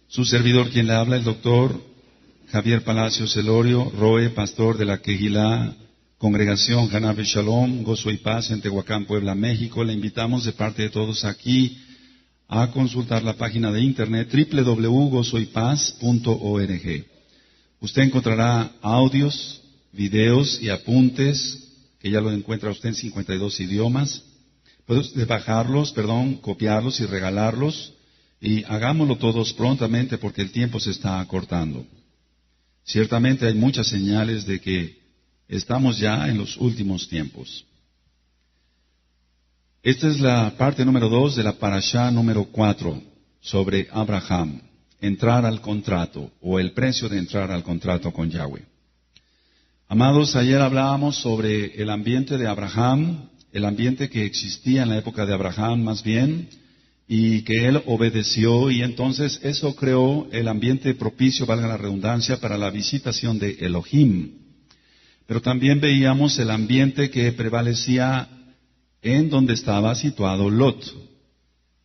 Su servidor, quien le habla, el doctor Javier Palacios Elorio, Roe, pastor de la Quejilá, Congregación Hanabe Shalom, Gozo y Paz en Tehuacán, Puebla, México. Le invitamos de parte de todos aquí a consultar la página de internet www.gozoypaz.org. Usted encontrará audios, videos y apuntes, que ya lo encuentra usted en 52 idiomas. Puede usted bajarlos, copiarlos y regalarlos. Y hagámoslo todos prontamente porque el tiempo se está acortando. Ciertamente hay muchas señales de que estamos ya en los últimos tiempos. Esta es la parte número 2 de la parashá número 4 sobre Abraham, entrar al contrato o el precio de entrar al contrato con Yahweh. Amados, ayer hablábamos sobre el ambiente de Abraham, el ambiente que existía en la época de Abraham más bien, y que él obedeció, y entonces eso creó el ambiente propicio, valga la redundancia, para la visitación de Elohim. Pero también veíamos el ambiente que prevalecía en donde estaba situado Lot.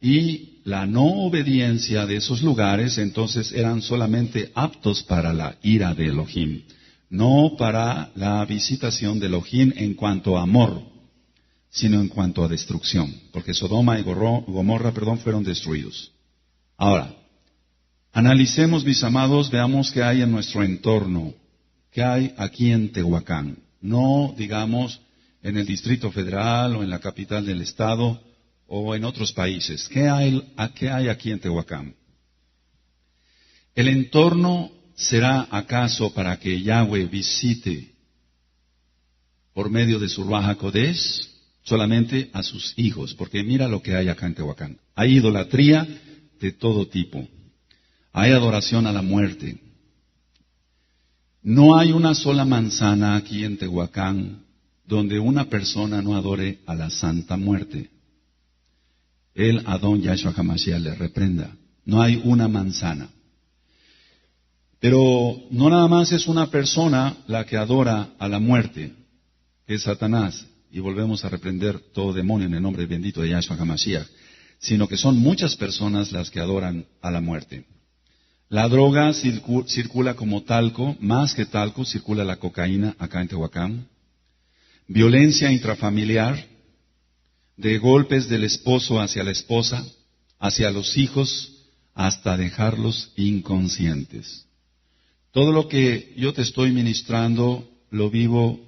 Y la no obediencia de esos lugares entonces eran solamente aptos para la ira de Elohim, no para la visitación de Elohim en cuanto a amor, sino en cuanto a destrucción, porque Sodoma y Gomorra, fueron destruidos. Ahora, analicemos, mis amados, veamos qué hay en nuestro entorno, qué hay aquí en Tehuacán, no digamos en el Distrito Federal o en la capital del estado o en otros países. ¿Qué hay aquí en Tehuacán? ¿El entorno será acaso para que Yahweh visite por medio de su Ruach HaKodesh solamente a sus hijos? Porque mira lo que hay acá en Tehuacán. Hay idolatría de todo tipo. Hay adoración a la muerte. No hay una sola manzana aquí en Tehuacán donde una persona no adore a la Santa Muerte. El Adón Yahshua HaMashiach le reprenda. No hay una manzana. Pero no nada más es una persona la que adora a la muerte, que es Satanás, y volvemos a reprender todo demonio en el nombre bendito de Yahshua HaMashiach, sino que son muchas personas las que adoran a la muerte. La droga circula como talco, más que talco, circula la cocaína acá en Tehuacán. Violencia intrafamiliar, de golpes del esposo hacia la esposa, hacia los hijos, hasta dejarlos inconscientes. Todo lo que yo te estoy ministrando lo vivo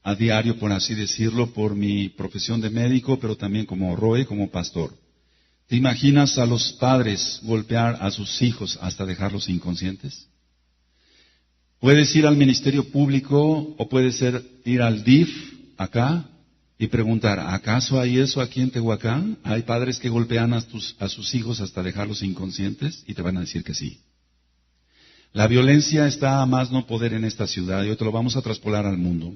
a diario, por así decirlo, por mi profesión de médico, pero también como Roe, como pastor. ¿Te imaginas a los padres golpear a sus hijos hasta dejarlos inconscientes? Puedes ir al ministerio público o puedes ir al DIF acá y preguntar, ¿acaso hay eso aquí en Tehuacán? ¿Hay padres que golpean a sus hijos hasta dejarlos inconscientes? Y te van a decir que sí. La violencia está a más no poder en esta ciudad y hoy te lo vamos a traspolar al mundo.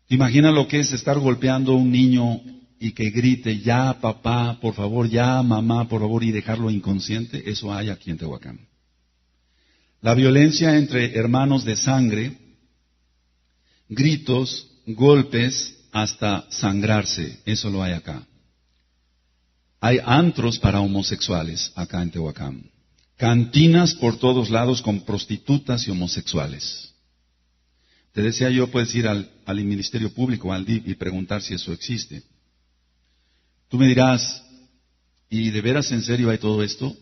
¿Te imaginas lo que es estar golpeando a un niño y que grite, ya papá, por favor, ya mamá, por favor, y dejarlo inconsciente? Eso hay aquí en Tehuacán. La violencia entre hermanos de sangre, gritos, golpes, hasta sangrarse, eso lo hay acá. Hay antros para homosexuales acá en Tehuacán. Cantinas por todos lados con prostitutas y homosexuales. Te decía yo, puedes ir al ministerio público, al DIF, y preguntar si eso existe. Tú me dirás, ¿y de veras en serio hay todo esto?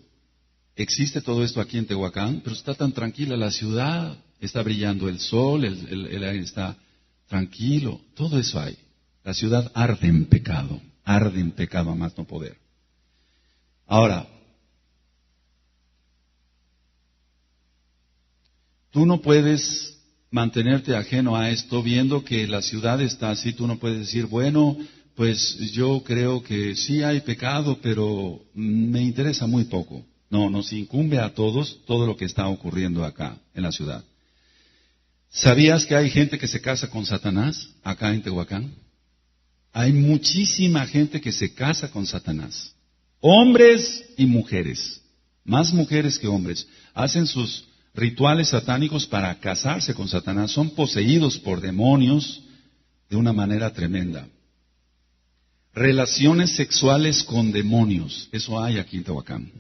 ¿Existe todo esto aquí en Tehuacán? Pero está tan tranquila la ciudad, está brillando el sol, el aire está tranquilo, todo eso hay. La ciudad arde en pecado a más no poder. Ahora, tú no puedes mantenerte ajeno a esto viendo que la ciudad está así. Tú no puedes decir, bueno, pues yo creo que sí hay pecado, pero me interesa muy poco. No, nos incumbe a todos todo lo que está ocurriendo acá en la ciudad. ¿Sabías que hay gente que se casa con Satanás acá en Tehuacán? Hay muchísima gente que se casa con Satanás. Hombres y mujeres. Más mujeres que hombres. Hacen sus rituales satánicos para casarse con Satanás. Son poseídos por demonios de una manera tremenda. Relaciones sexuales con demonios. Eso hay aquí en Tehuacán.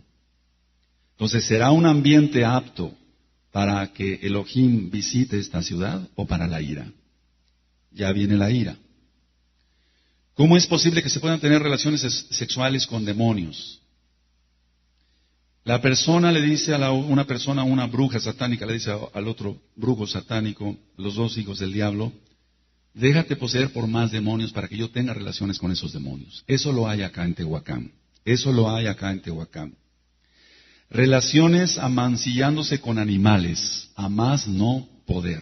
Entonces, ¿será un ambiente apto para que Elohim visite esta ciudad o para la ira? Ya viene la ira. ¿Cómo es posible que se puedan tener relaciones sexuales con demonios? La persona le dice una persona, una bruja satánica, le dice al otro brujo satánico, los dos hijos del diablo, déjate poseer por más demonios para que yo tenga relaciones con esos demonios. Eso lo hay acá en Tehuacán. Eso lo hay acá en Tehuacán. Relaciones amancillándose con animales, a más no poder.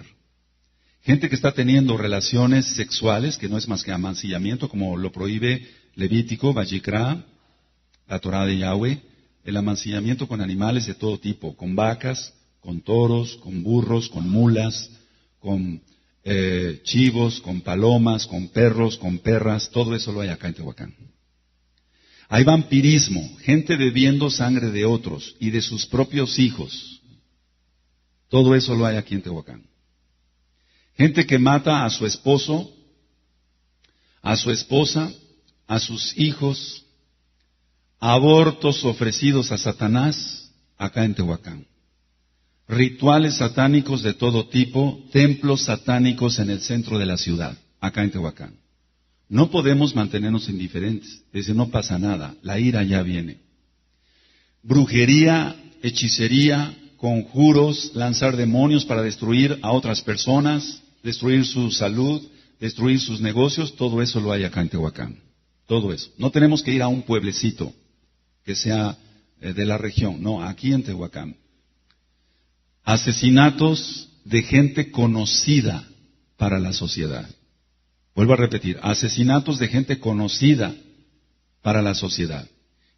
Gente que está teniendo relaciones sexuales, que no es más que amancillamiento, como lo prohíbe Levítico, Vayikra, la Torah de Yahweh, el amancillamiento con animales de todo tipo, con vacas, con toros, con burros, con mulas, con chivos, con palomas, con perros, con perras, todo eso lo hay acá en Tehuacán. Hay vampirismo, gente bebiendo sangre de otros y de sus propios hijos. Todo eso lo hay aquí en Tehuacán. Gente que mata a su esposo, a su esposa, a sus hijos, abortos ofrecidos a Satanás acá en Tehuacán. Rituales satánicos de todo tipo, templos satánicos en el centro de la ciudad, acá en Tehuacán. No podemos mantenernos indiferentes. Dice, no pasa nada, la ira ya viene. Brujería, hechicería, conjuros, lanzar demonios para destruir a otras personas, destruir su salud, destruir sus negocios, todo eso lo hay acá en Tehuacán. Todo eso. No tenemos que ir a un pueblecito que sea de la región, no, aquí en Tehuacán. Asesinatos de gente conocida para la sociedad. Vuelvo a repetir, asesinatos de gente conocida para la sociedad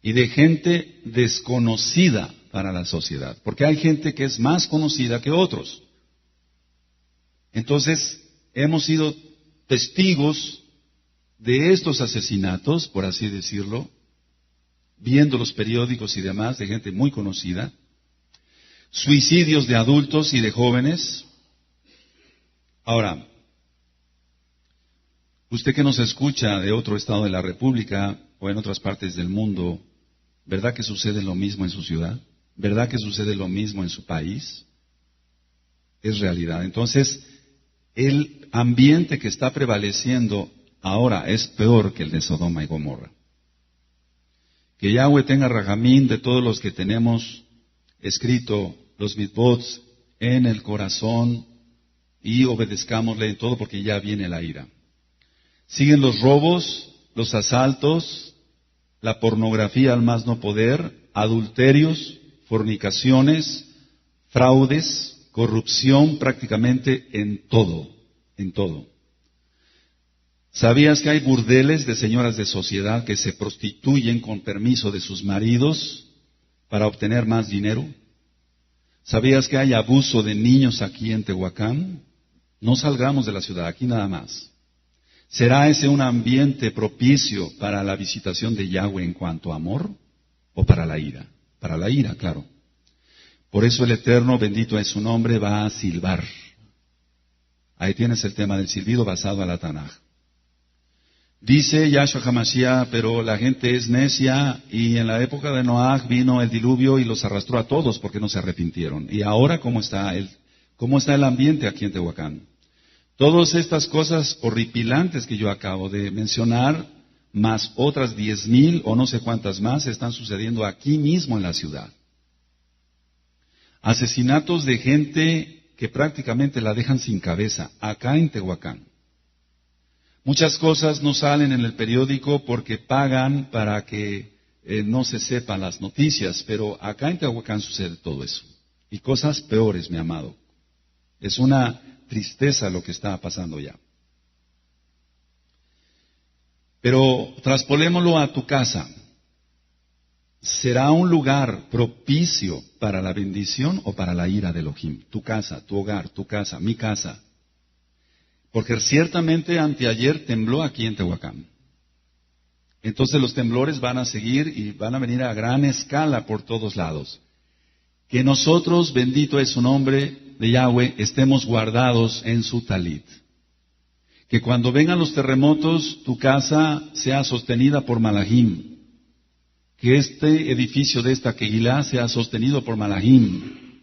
y de gente desconocida para la sociedad, porque hay gente que es más conocida que otros. Entonces, hemos sido testigos de estos asesinatos, por así decirlo, viendo los periódicos y demás, de gente muy conocida, suicidios de adultos y de jóvenes. Ahora, usted que nos escucha de otro estado de la República o en otras partes del mundo, ¿verdad que sucede lo mismo en su ciudad? ¿Verdad que sucede lo mismo en su país? Es realidad. Entonces, el ambiente que está prevaleciendo ahora es peor que el de Sodoma y Gomorra. Que Yahweh tenga rajamín de todos los que tenemos escrito los mitzvot en el corazón y obedezcámosle en todo porque ya viene la ira. Siguen los robos, los asaltos, la pornografía al más no poder, adulterios, fornicaciones, fraudes, corrupción prácticamente en todo, en todo. ¿Sabías que hay burdeles de señoras de sociedad que se prostituyen con permiso de sus maridos para obtener más dinero? ¿Sabías que hay abuso de niños aquí en Tehuacán? No salgamos de la ciudad, aquí nada más. ¿Será ese un ambiente propicio para la visitación de Yahweh en cuanto a amor o para la ira? Para la ira, claro. Por eso el Eterno, bendito es su nombre, va a silbar. Ahí tienes el tema del silbido basado en la Tanaj. Dice Yahshua HaMashiach, pero la gente es necia y en la época de Noaj vino el diluvio y los arrastró a todos porque no se arrepintieron. Y ahora, ¿cómo está el ambiente aquí en Tehuacán? Todas estas cosas horripilantes que yo acabo de mencionar, más otras 10,000 o no sé cuántas más, están sucediendo aquí mismo en la ciudad. Asesinatos de gente que prácticamente la dejan sin cabeza, acá en Tehuacán. Muchas cosas no salen en el periódico porque pagan para que no se sepan las noticias, pero acá en Tehuacán sucede todo eso. Y cosas peores, mi amado. Es una tristeza lo que está pasando ya. Pero traspolémoslo a tu casa. ¿Será un lugar propicio para la bendición o para la ira de Elohim? Tu casa, tu hogar, tu casa, mi casa. Porque ciertamente anteayer tembló aquí en Tehuacán. Entonces los temblores van a seguir y van a venir a gran escala por todos lados. Que nosotros, bendito es su nombre de Yahweh, estemos guardados en su talit. Que cuando vengan los terremotos, tu casa sea sostenida por Malahim. que este edificio de esta Kehilá sea sostenido por Malahim.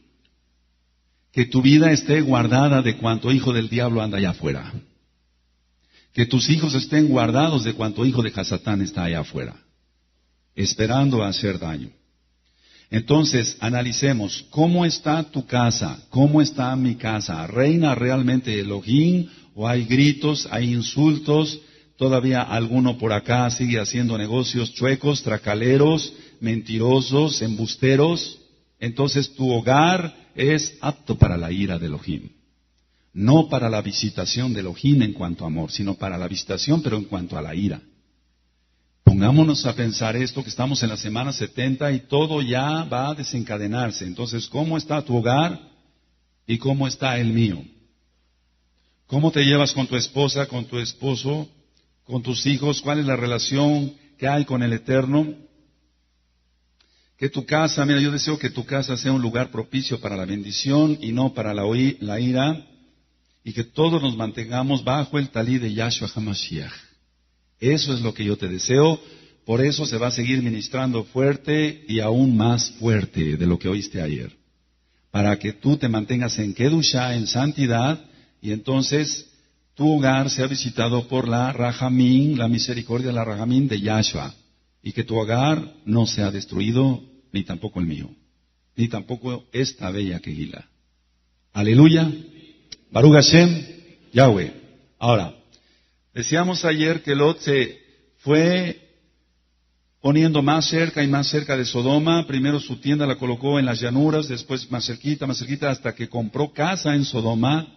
Que tu vida esté guardada de cuanto hijo del diablo anda allá afuera. Que tus hijos estén guardados de cuanto hijo de Hasatán está allá afuera, esperando a hacer daño. Entonces, analicemos, ¿cómo está tu casa? ¿Cómo está mi casa? ¿Reina realmente Elohim? ¿O hay gritos, hay insultos? ¿Todavía alguno por acá sigue haciendo negocios chuecos, tracaleros, mentirosos, embusteros? Entonces, tu hogar es apto para la ira de Elohim. No para la visitación de Elohim en cuanto a amor, sino para la visitación, pero en cuanto a la ira. Pongámonos a pensar esto, que estamos en la semana 70 y todo ya va a desencadenarse. Entonces, ¿cómo está tu hogar y cómo está el mío? ¿Cómo te llevas con tu esposa, con tu esposo, con tus hijos? ¿Cuál es la relación que hay con el Eterno? Que tu casa, mira, yo deseo que tu casa sea un lugar propicio para la bendición y no para la ira. Y que todos nos mantengamos bajo el talí de Yahshua HaMashiach. Eso es lo que yo te deseo. Por eso se va a seguir ministrando fuerte y aún más fuerte de lo que oíste ayer. Para que tú te mantengas en Kedushá, en santidad, y entonces tu hogar sea visitado por la Rahamín, la misericordia de la Rahamín de Yahshua. Y que tu hogar no sea destruido, ni tampoco el mío, ni tampoco esta bella Kehilá. Aleluya. Baruch Hashem, Yahweh. Ahora, decíamos ayer que Lot se fue poniendo más cerca y más cerca de Sodoma. Primero su tienda la colocó en las llanuras, después más cerquita, hasta que compró casa en Sodoma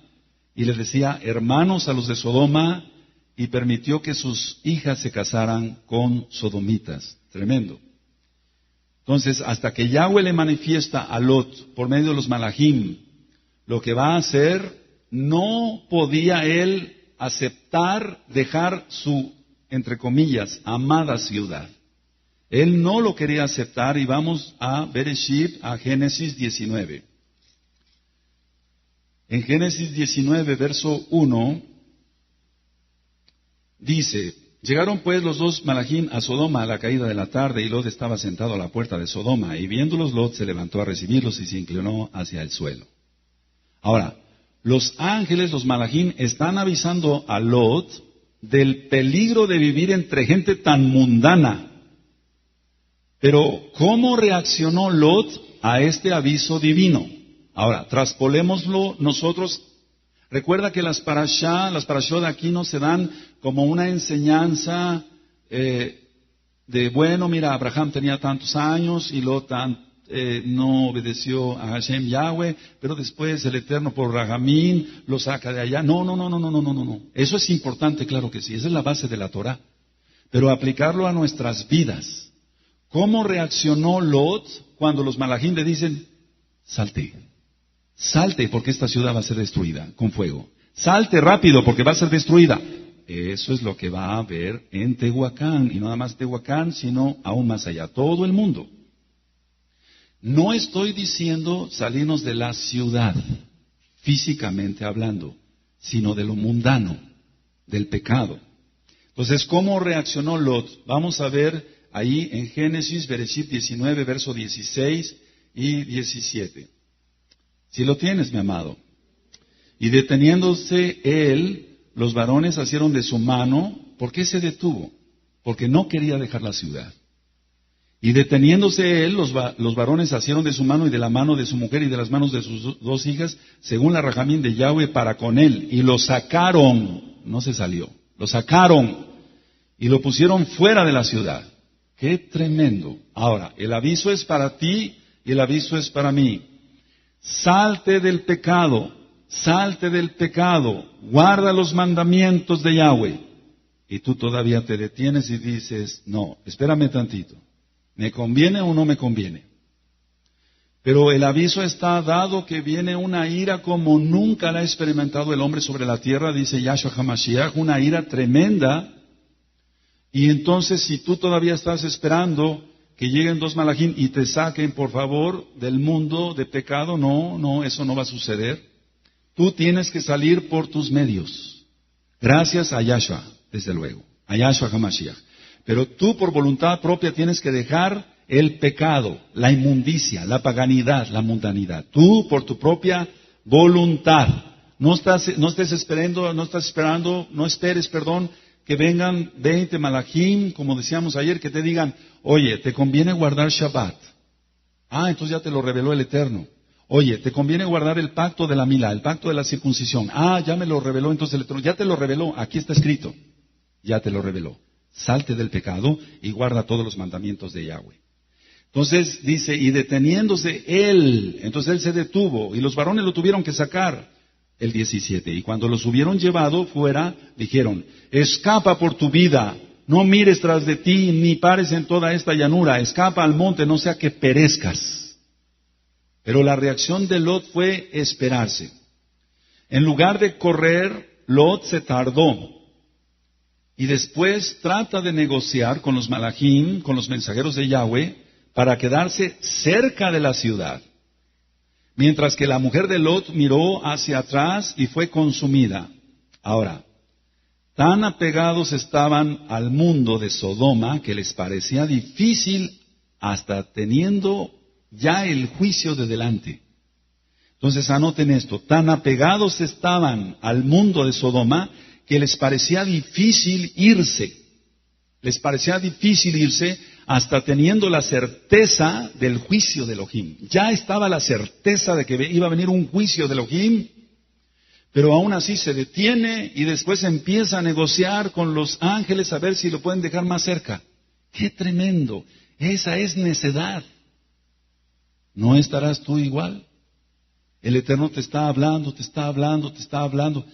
y les decía hermanos a los de Sodoma y permitió que sus hijas se casaran con sodomitas. Tremendo. Entonces, hasta que Yahweh le manifiesta a Lot por medio de los malajim lo que va a hacer, no podía él aceptar dejar su, entre comillas, amada ciudad. Él no lo quería aceptar y vamos a Bereshit, a Génesis 19. En Génesis 19, verso 1, dice, llegaron pues los dos malajim a Sodoma a la caída de la tarde y Lot estaba sentado a la puerta de Sodoma y viéndolos Lot se levantó a recibirlos y se inclinó hacia el suelo. Ahora, los ángeles, los malajim, están avisando a Lot del peligro de vivir entre gente tan mundana. Pero, ¿cómo reaccionó Lot a este aviso divino? Ahora, traspolémoslo nosotros. Recuerda que las parashot aquí no se dan como una enseñanza de, bueno, mira, Abraham tenía tantos años y Lot no obedeció a Hashem Yahweh, pero después el Eterno por Rahamín lo saca de allá. No. Eso es importante, claro que sí. Esa es la base de la Torah. Pero aplicarlo a nuestras vidas. ¿Cómo reaccionó Lot cuando los malajim le dicen, salte porque esta ciudad va a ser destruida con fuego? Salte rápido porque va a ser destruida. Eso es lo que va a haber en Tehuacán. Y no nada más Tehuacán, sino aún más allá. Todo el mundo. No estoy diciendo salirnos de la ciudad, físicamente hablando, sino de lo mundano, del pecado. Entonces, ¿cómo reaccionó Lot? Vamos a ver ahí en Génesis, Bereshit 19, verso 16 y 17. Si lo tienes, mi amado. Y deteniéndose él, los varones asieron de su mano. ¿Por qué se detuvo? Porque no quería dejar la ciudad. Y deteniéndose él, los varones asieron de su mano y de la mano de su mujer y de las manos de sus dos hijas, según la Rahamín de Yahweh, para con él. Y lo sacaron, no se salió, lo sacaron y lo pusieron fuera de la ciudad. ¡Qué tremendo! Ahora, el aviso es para ti y el aviso es para mí. Salte del pecado, guarda los mandamientos de Yahweh. Y tú todavía te detienes y dices, no, espérame tantito. ¿Me conviene o no me conviene? Pero el aviso está dado que viene una ira como nunca la ha experimentado el hombre sobre la tierra, dice Yahshua HaMashiach, una ira tremenda. Y entonces si tú todavía estás esperando que lleguen dos malajim y te saquen por favor del mundo de pecado, no, eso no va a suceder. Tú tienes que salir por tus medios. Gracias a Yahshua, desde luego, a Yahshua HaMashiach. Pero tú por voluntad propia tienes que dejar el pecado, la inmundicia, la paganidad, la mundanidad. Tú, por tu propia voluntad, no esperes, que vengan 20 malachim, como decíamos ayer, que te digan, oye, te conviene guardar Shabbat. Entonces ya te lo reveló el Eterno. Oye, te conviene guardar el pacto de la Milá, el pacto de la circuncisión. Ya me lo reveló entonces el Eterno. Ya te lo reveló, aquí está escrito. Ya te lo reveló. Salte del pecado y guarda todos los mandamientos de Yahweh. Entonces dice, y deteniéndose él, entonces él se detuvo y los varones lo tuvieron que sacar, el 17. Y cuando los hubieron llevado fuera, dijeron, escapa por tu vida, no mires tras de ti, ni pares en toda esta llanura, escapa al monte, no sea que perezcas. Pero la reacción de Lot fue esperarse. En lugar de correr, Lot se tardó. Y después trata de negociar con los malachim, con los mensajeros de Yahweh, para quedarse cerca de la ciudad. Mientras que la mujer de Lot miró hacia atrás y fue consumida. Ahora, tan apegados estaban al mundo de Sodoma que les parecía difícil hasta teniendo ya el juicio de delante. Entonces anoten esto, tan apegados estaban al mundo de Sodoma que les parecía difícil irse. Les parecía difícil irse hasta teniendo la certeza del juicio de Elohim. Ya estaba la certeza de que iba a venir un juicio de Elohim, pero aún así se detiene y después empieza a negociar con los ángeles a ver si lo pueden dejar más cerca. ¡Qué tremendo! Esa es necedad. ¿No estarás tú igual? El Eterno te está hablando, te está hablando, te está hablando.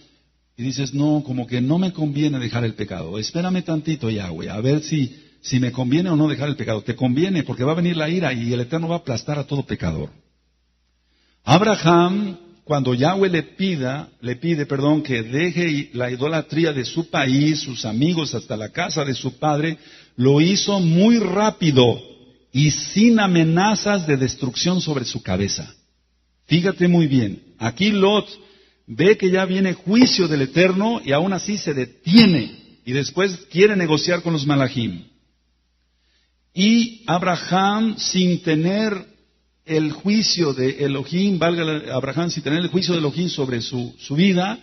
Y dices, no, como que no me conviene dejar el pecado. Espérame tantito, Yahweh, a ver si me conviene o no dejar el pecado. Te conviene porque va a venir la ira y el Eterno va a aplastar a todo pecador. Abraham, cuando Yahweh le pide que deje la idolatría de su país, sus amigos, hasta la casa de su padre, lo hizo muy rápido y sin amenazas de destrucción sobre su cabeza. Fíjate muy bien, aquí Lot ve que ya viene juicio del Eterno y aún así se detiene y después quiere negociar con los malachim. Y Abraham, sin tener el juicio de Elohim, Abraham sin tener el juicio de Elohim sobre su vida,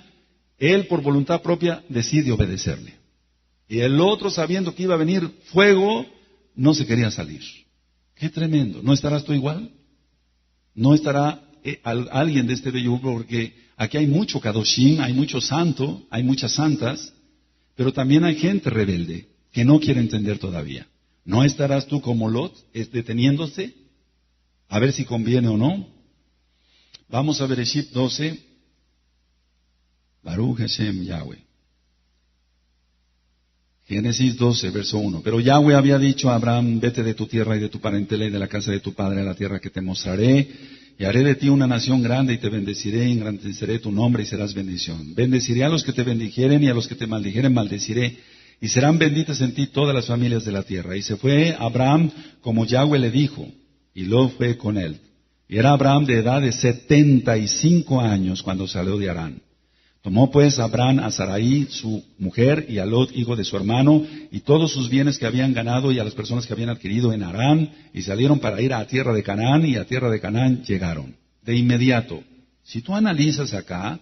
él por voluntad propia decide obedecerle. Y el otro, sabiendo que iba a venir fuego, no se quería salir. ¡Qué tremendo! ¿No estarás tú igual? ¿No estará alguien de este bello grupo? Porque aquí hay mucho kadoshim, hay mucho santo, hay muchas santas, pero también hay gente rebelde que no quiere entender todavía. ¿No estarás tú como Lot, deteniéndose a ver si conviene o no? Vamos a Bereshit 12. Baruch Hashem Yahweh. Génesis 12, verso 1. Pero Yahweh había dicho a Abraham, vete de tu tierra y de tu parentela y de la casa de tu padre a la tierra que te mostraré, y haré de ti una nación grande y te bendeciré y engrandeceré tu nombre y serás bendición. Bendeciré a los que te bendijeren y a los que te maldijeren maldeciré, y serán benditas en ti todas las familias de la tierra. Y se fue Abraham como Yahweh le dijo, y Lot fue con él. Y era Abraham de edad de 75 años cuando salió de Harán. Tomó pues Abraham a Sarai, su mujer, y a Lot, hijo de su hermano, y todos sus bienes que habían ganado y a las personas que habían adquirido en Harán, y salieron para ir a tierra de Canaán, y a tierra de Canaán llegaron. De inmediato, si tú analizas acá,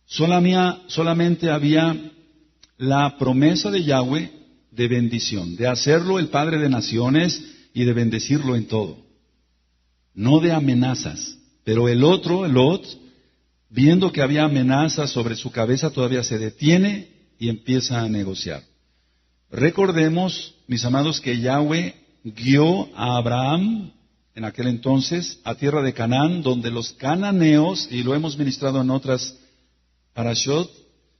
solamente había la promesa de Yahweh de bendición, de hacerlo el Padre de naciones y de bendecirlo en todo. No de amenazas. Pero el otro, Lot, viendo que había amenazas sobre su cabeza, todavía se detiene y empieza a negociar. Recordemos, mis amados, que Yahweh guió a Abraham en aquel entonces a tierra de Canaán, donde los cananeos, y lo hemos ministrado en otras parashot,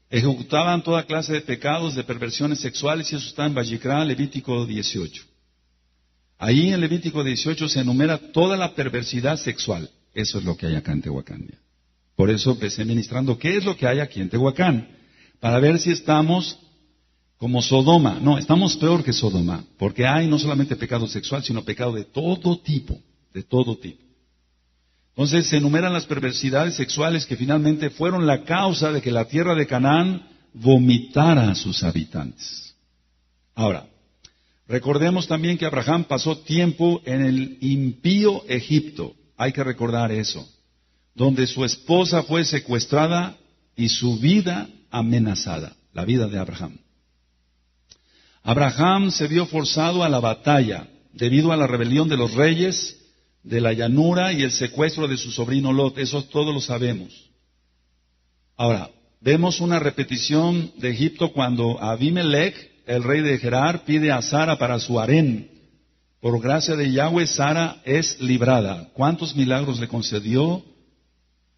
ejecutaban toda clase de pecados, de perversiones sexuales, y eso está en Vayikra, Levítico 18. Ahí en Levítico 18 se enumera toda la perversidad sexual. Eso es lo que hay acá en Tehuacán. Por eso empecé ministrando qué es lo que hay aquí en Tehuacán, para ver si estamos como Sodoma. No, estamos peor que Sodoma, porque hay no solamente pecado sexual, sino pecado de todo tipo, de todo tipo. Entonces se enumeran las perversidades sexuales que finalmente fueron la causa de que la tierra de Canaán vomitara a sus habitantes. Ahora, Recordemos también que Abraham pasó tiempo en el impío Egipto. Hay que recordar eso. Donde su esposa fue secuestrada y su vida amenazada. La vida de Abraham. Abraham se vio forzado a la batalla debido a la rebelión de los reyes de la llanura y el secuestro de su sobrino Lot. Eso todos lo sabemos. Ahora, vemos una repetición de Egipto cuando Abimelech, el rey de Gerar, pide a Sara para su harén. Por gracia de Yahweh, Sara es librada. ¿Cuántos milagros le concedió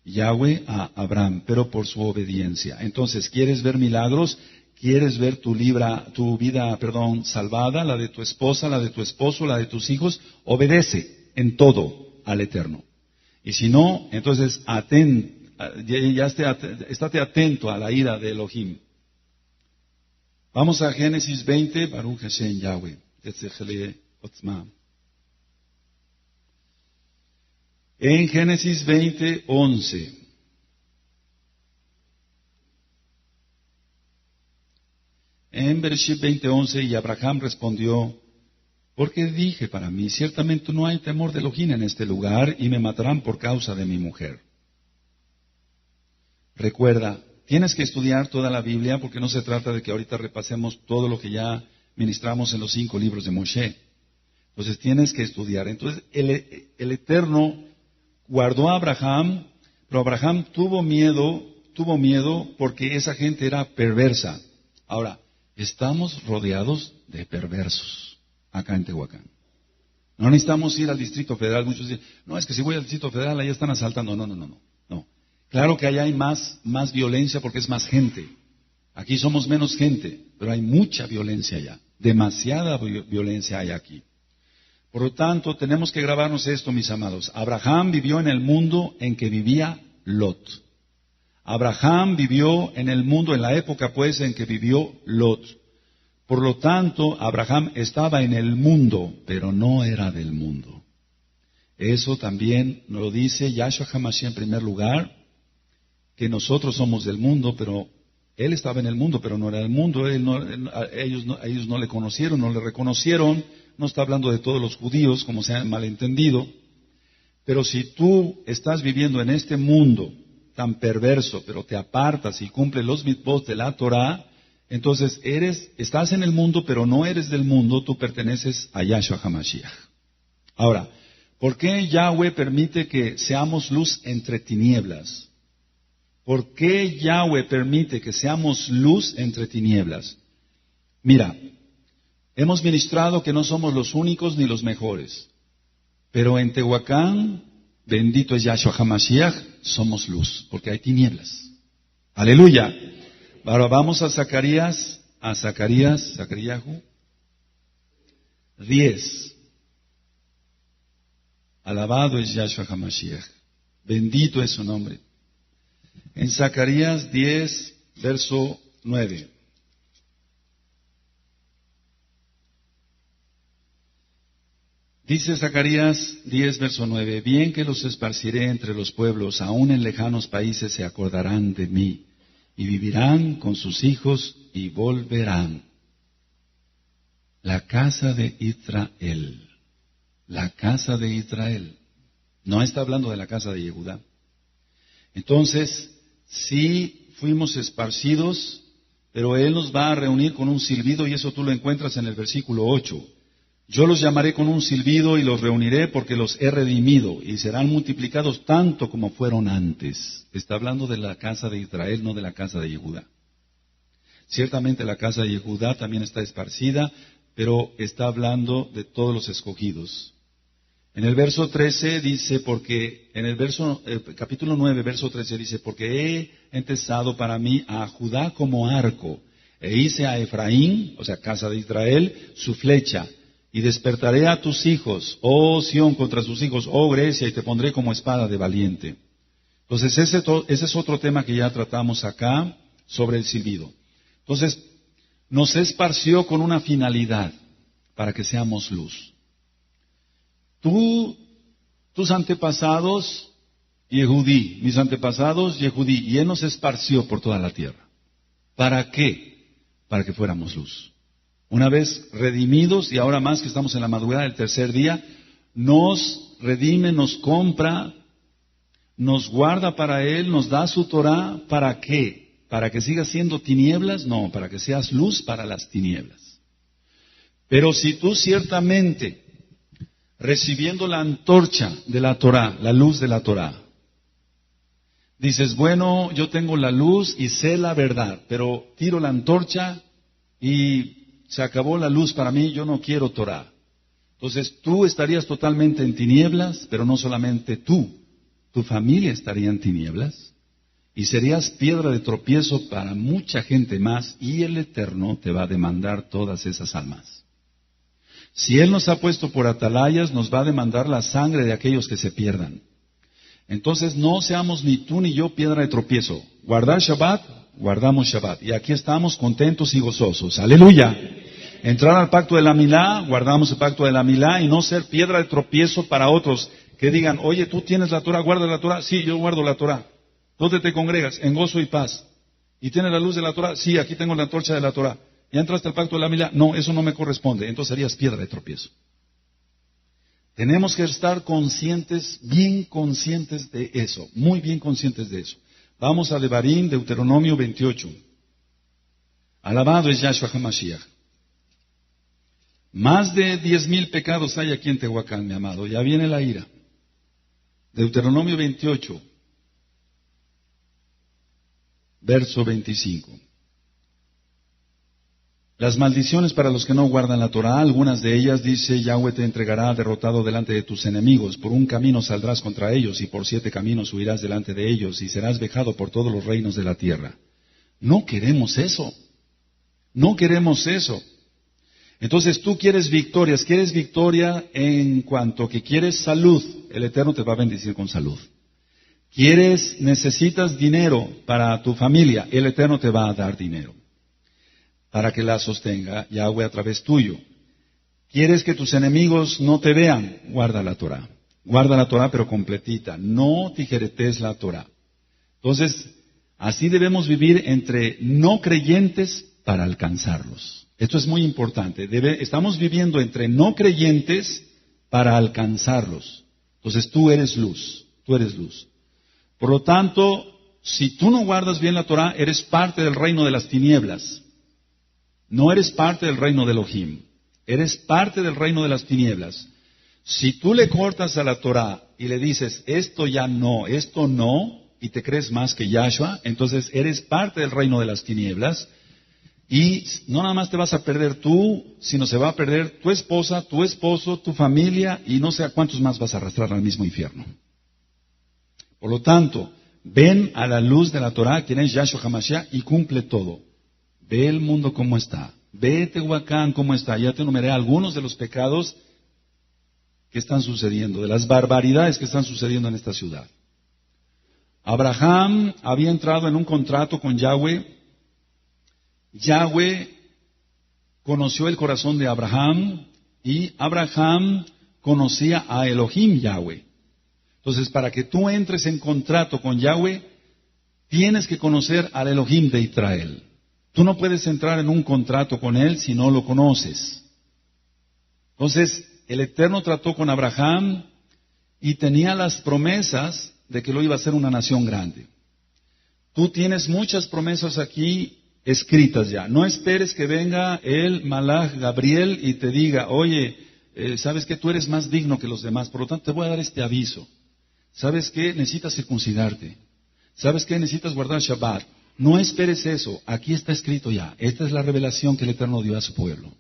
Yahweh a Abraham? Pero por su obediencia. Entonces, ¿quieres ver milagros? ¿Quieres ver tu vida, salvada? La de tu esposa, la de tu esposo, la de tus hijos. Obedece en todo al Eterno. Y si no, entonces estate atento a la ira de Elohim. Vamos a Génesis 20, Baruch Hashem Yahweh. En Génesis 20, 11. En Bereshit 20, 11, y Abraham respondió, porque dije para mí, ciertamente no hay temor de Elohim en este lugar, y me matarán por causa de mi mujer. Recuerda, tienes que estudiar toda la Biblia, porque no se trata de que ahorita repasemos todo lo que ya ministramos en los 5 libros de Moshe. Entonces tienes que estudiar. Entonces el Eterno guardó a Abraham, pero Abraham tuvo miedo porque esa gente era perversa. Ahora, estamos rodeados de perversos acá en Tehuacán. No necesitamos ir al Distrito Federal. Muchos dicen, no, es que si voy al Distrito Federal allá están asaltando. No. Claro que allá hay más violencia porque es más gente. Aquí somos menos gente, pero hay mucha violencia allá. Demasiada violencia hay aquí. Por lo tanto, tenemos que grabarnos esto, mis amados. Abraham vivió en el mundo en que vivía Lot. Abraham vivió en el mundo, en la época pues en que vivió Lot. Por lo tanto, Abraham estaba en el mundo, pero no era del mundo. Eso también nos lo dice Yahshua HaMashiach en primer lugar, que nosotros somos del mundo, pero él estaba en el mundo, pero no era del mundo. Ellos no le conocieron, no le reconocieron. No está hablando de todos los judíos, como se ha malentendido. Pero si tú estás viviendo en este mundo tan perverso, pero te apartas y cumples los mitzvot de la Torah, entonces estás en el mundo, pero no eres del mundo, tú perteneces a Yahshua HaMashiach. Ahora, ¿por qué Yahweh permite que seamos luz entre tinieblas? ¿Por qué Yahweh permite que seamos luz entre tinieblas? Mira, hemos ministrado que no somos los únicos ni los mejores. Pero en Tehuacán, bendito es Yahshua HaMashiach, somos luz, porque hay tinieblas. Aleluya. Ahora vamos a Zacarías 10. Alabado es Yahshua HaMashiach. Bendito es su nombre. En Zacarías 10, verso 9. Dice Zacarías 10, verso 9, bien que los esparciré entre los pueblos, aún en lejanos países se acordarán de mí, y vivirán con sus hijos y volverán. La casa de Israel. La casa de Israel. No está hablando de la casa de Yehudá. Entonces, sí fuimos esparcidos, pero Él nos va a reunir con un silbido, y eso tú lo encuentras en el versículo 8. Yo los llamaré con un silbido y los reuniré porque los he redimido, y serán multiplicados tanto como fueron antes. Está hablando de la casa de Israel, no de la casa de Yehudá. Ciertamente la casa de Yehudá también está esparcida, pero está hablando de todos los escogidos. En el verso 13 dice, capítulo 9, verso 13 dice, porque he entesado para mí a Judá como arco, e hice a Efraín, o sea, casa de Israel, su flecha, y despertaré a tus hijos, oh Sión, contra sus hijos, oh Grecia, y te pondré como espada de valiente. Entonces, ese es otro tema que ya tratamos acá, sobre el silbido. Entonces, nos esparció con una finalidad, para que seamos luz. Tus antepasados, Yehudí, mis antepasados, Yehudí, y Él nos esparció por toda la tierra. ¿Para qué? Para que fuéramos luz. Una vez redimidos y ahora más que estamos en la madrugada del tercer día, nos redime, nos compra, nos guarda para Él, nos da su Torah. ¿Para qué? ¿Para que sigas siendo tinieblas? No, para que seas luz para las tinieblas. Pero si tú ciertamente, recibiendo la antorcha de la Torah, la luz de la Torah, dices, bueno, yo tengo la luz y sé la verdad, pero tiro la antorcha y se acabó la luz para mí, yo no quiero Torah. Entonces tú estarías totalmente en tinieblas, pero no solamente tú, tu familia estaría en tinieblas y serías piedra de tropiezo para mucha gente más y el Eterno te va a demandar todas esas almas. Si Él nos ha puesto por atalayas, nos va a demandar la sangre de aquellos que se pierdan. Entonces no seamos ni tú ni yo piedra de tropiezo. Guardar Shabbat, guardamos Shabbat. Y aquí estamos contentos y gozosos. ¡Aleluya! Entrar al pacto de la Milá, guardamos el pacto de la Milá y no ser piedra de tropiezo para otros que digan, oye, tú tienes la Torah, ¿guardas la Torah? Sí, yo guardo la Torah. ¿Dónde te congregas? En gozo y paz. ¿Y tienes la luz de la Torah? Sí, aquí tengo la antorcha de la Torah. ¿Ya entraste al pacto de la Milá? No, eso no me corresponde. Entonces serías piedra de tropiezo. Tenemos que estar conscientes, bien conscientes de eso, muy bien conscientes de eso. Vamos a Devarim, Deuteronomio 28. Alabado es Yahshua HaMashiach. Más de 10,000 pecados hay aquí en Tehuacán, mi amado. Ya viene la ira. Deuteronomio 28, verso 25. Las maldiciones para los que no guardan la Torah, algunas de ellas dice, Yahweh te entregará derrotado delante de tus enemigos, por un camino saldrás contra ellos, y por 7 caminos huirás delante de ellos, y serás vejado por todos los reinos de la tierra. No queremos eso. No queremos eso. Entonces tú quieres victoria en cuanto que quieres salud, el Eterno te va a bendecir con salud. Necesitas dinero para tu familia, el Eterno te va a dar dinero para que la sostenga Yahweh a través tuyo. ¿Quieres que tus enemigos no te vean? Guarda la Torah. Guarda la Torah pero completita. No tijeretes la Torah. Entonces, así debemos vivir entre no creyentes para alcanzarlos. Esto es muy importante. Estamos viviendo entre no creyentes para alcanzarlos. Entonces tú eres luz. Tú eres luz. Por lo tanto, si tú no guardas bien la Torah, eres parte del reino de las tinieblas. No eres parte del reino de Elohim. Eres parte del reino de las tinieblas. Si tú le cortas a la Torah y le dices, esto ya no, esto no, y te crees más que Yahshua, entonces eres parte del reino de las tinieblas. Y no nada más te vas a perder tú, sino se va a perder tu esposa, tu esposo, tu familia, y no sé a cuántos más vas a arrastrar al mismo infierno. Por lo tanto, ven a la luz de la Torah, quien es Yahshua HaMashiach, y cumple todo. Ve el mundo como está. Ve Tehuacán como está. Ya te enumeré algunos de los pecados que están sucediendo, de las barbaridades que están sucediendo en esta ciudad. Abraham había entrado en un contrato con Yahweh. Yahweh conoció el corazón de Abraham y Abraham conocía a Elohim Yahweh. Entonces, para que tú entres en contrato con Yahweh, tienes que conocer al Elohim de Israel. Tú no puedes entrar en un contrato con Él si no lo conoces. Entonces, el Eterno trató con Abraham y tenía las promesas de que lo iba a hacer una nación grande. Tú tienes muchas promesas aquí escritas ya. No esperes que venga el Malach Gabriel y te diga, oye, ¿sabes qué? Tú eres más digno que los demás, por lo tanto te voy a dar este aviso. ¿Sabes qué? Necesitas circuncidarte. ¿Sabes qué? Necesitas guardar Shabbat. No esperes eso, aquí está escrito ya. Esta es la revelación que el Eterno dio a su pueblo.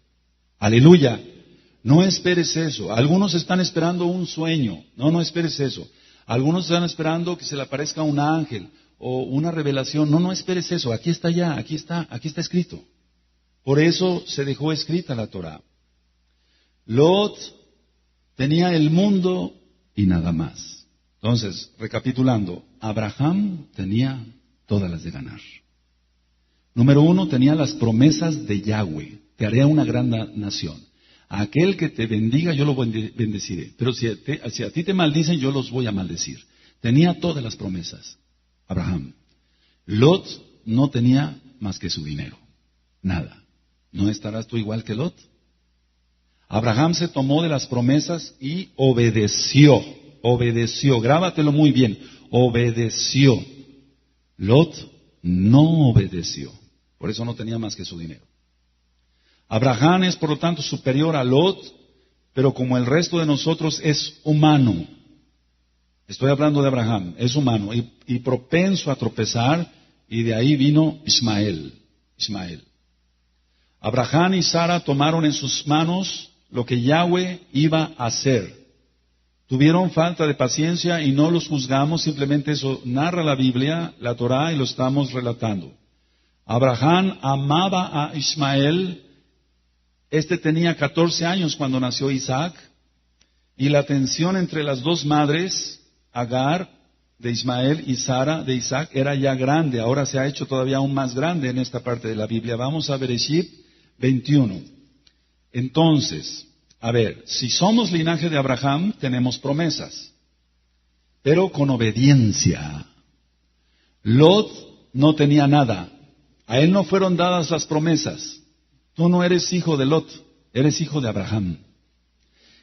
Aleluya. No esperes eso. Algunos están esperando un sueño. No esperes eso. Algunos están esperando que se le aparezca un ángel o una revelación. No esperes eso. Aquí está ya, aquí está escrito. Por eso se dejó escrita la Torah. Lot tenía el mundo y nada más. Entonces, recapitulando, Abraham tenía todas las de ganar. Número 1, tenía las promesas de Yahweh. Te haré una gran nación. A aquel que te bendiga, yo lo bendeciré. Pero si a ti te maldicen, yo los voy a maldecir. Tenía todas las promesas. Abraham. Lot no tenía más que su dinero. Nada. ¿No estarás tú igual que Lot? Abraham se tomó de las promesas y obedeció. Obedeció. Grábatelo muy bien. Obedeció. Lot no obedeció. Por eso no tenía más que su dinero. Abraham es por lo tanto superior a Lot, pero como el resto de nosotros es humano. Estoy hablando de Abraham, es humano y propenso a tropezar, y de ahí vino Ismael. Abraham y Sara tomaron en sus manos lo que Yahweh iba a hacer. Tuvieron falta de paciencia y no los juzgamos, simplemente eso narra la Biblia, la Torá, y lo estamos relatando. Abraham amaba a Ismael. Este tenía 14 años cuando nació Isaac, y la tensión entre las dos madres, Agar de Ismael y Sara de Isaac, era ya grande. Ahora se ha hecho todavía aún más grande en esta parte de la Biblia. Vamos a Bereshit 21. Entonces, a ver, si somos linaje de Abraham, tenemos promesas, pero con obediencia. Lot no tenía nada. A él no fueron dadas las promesas. Tú no eres hijo de Lot, eres hijo de Abraham.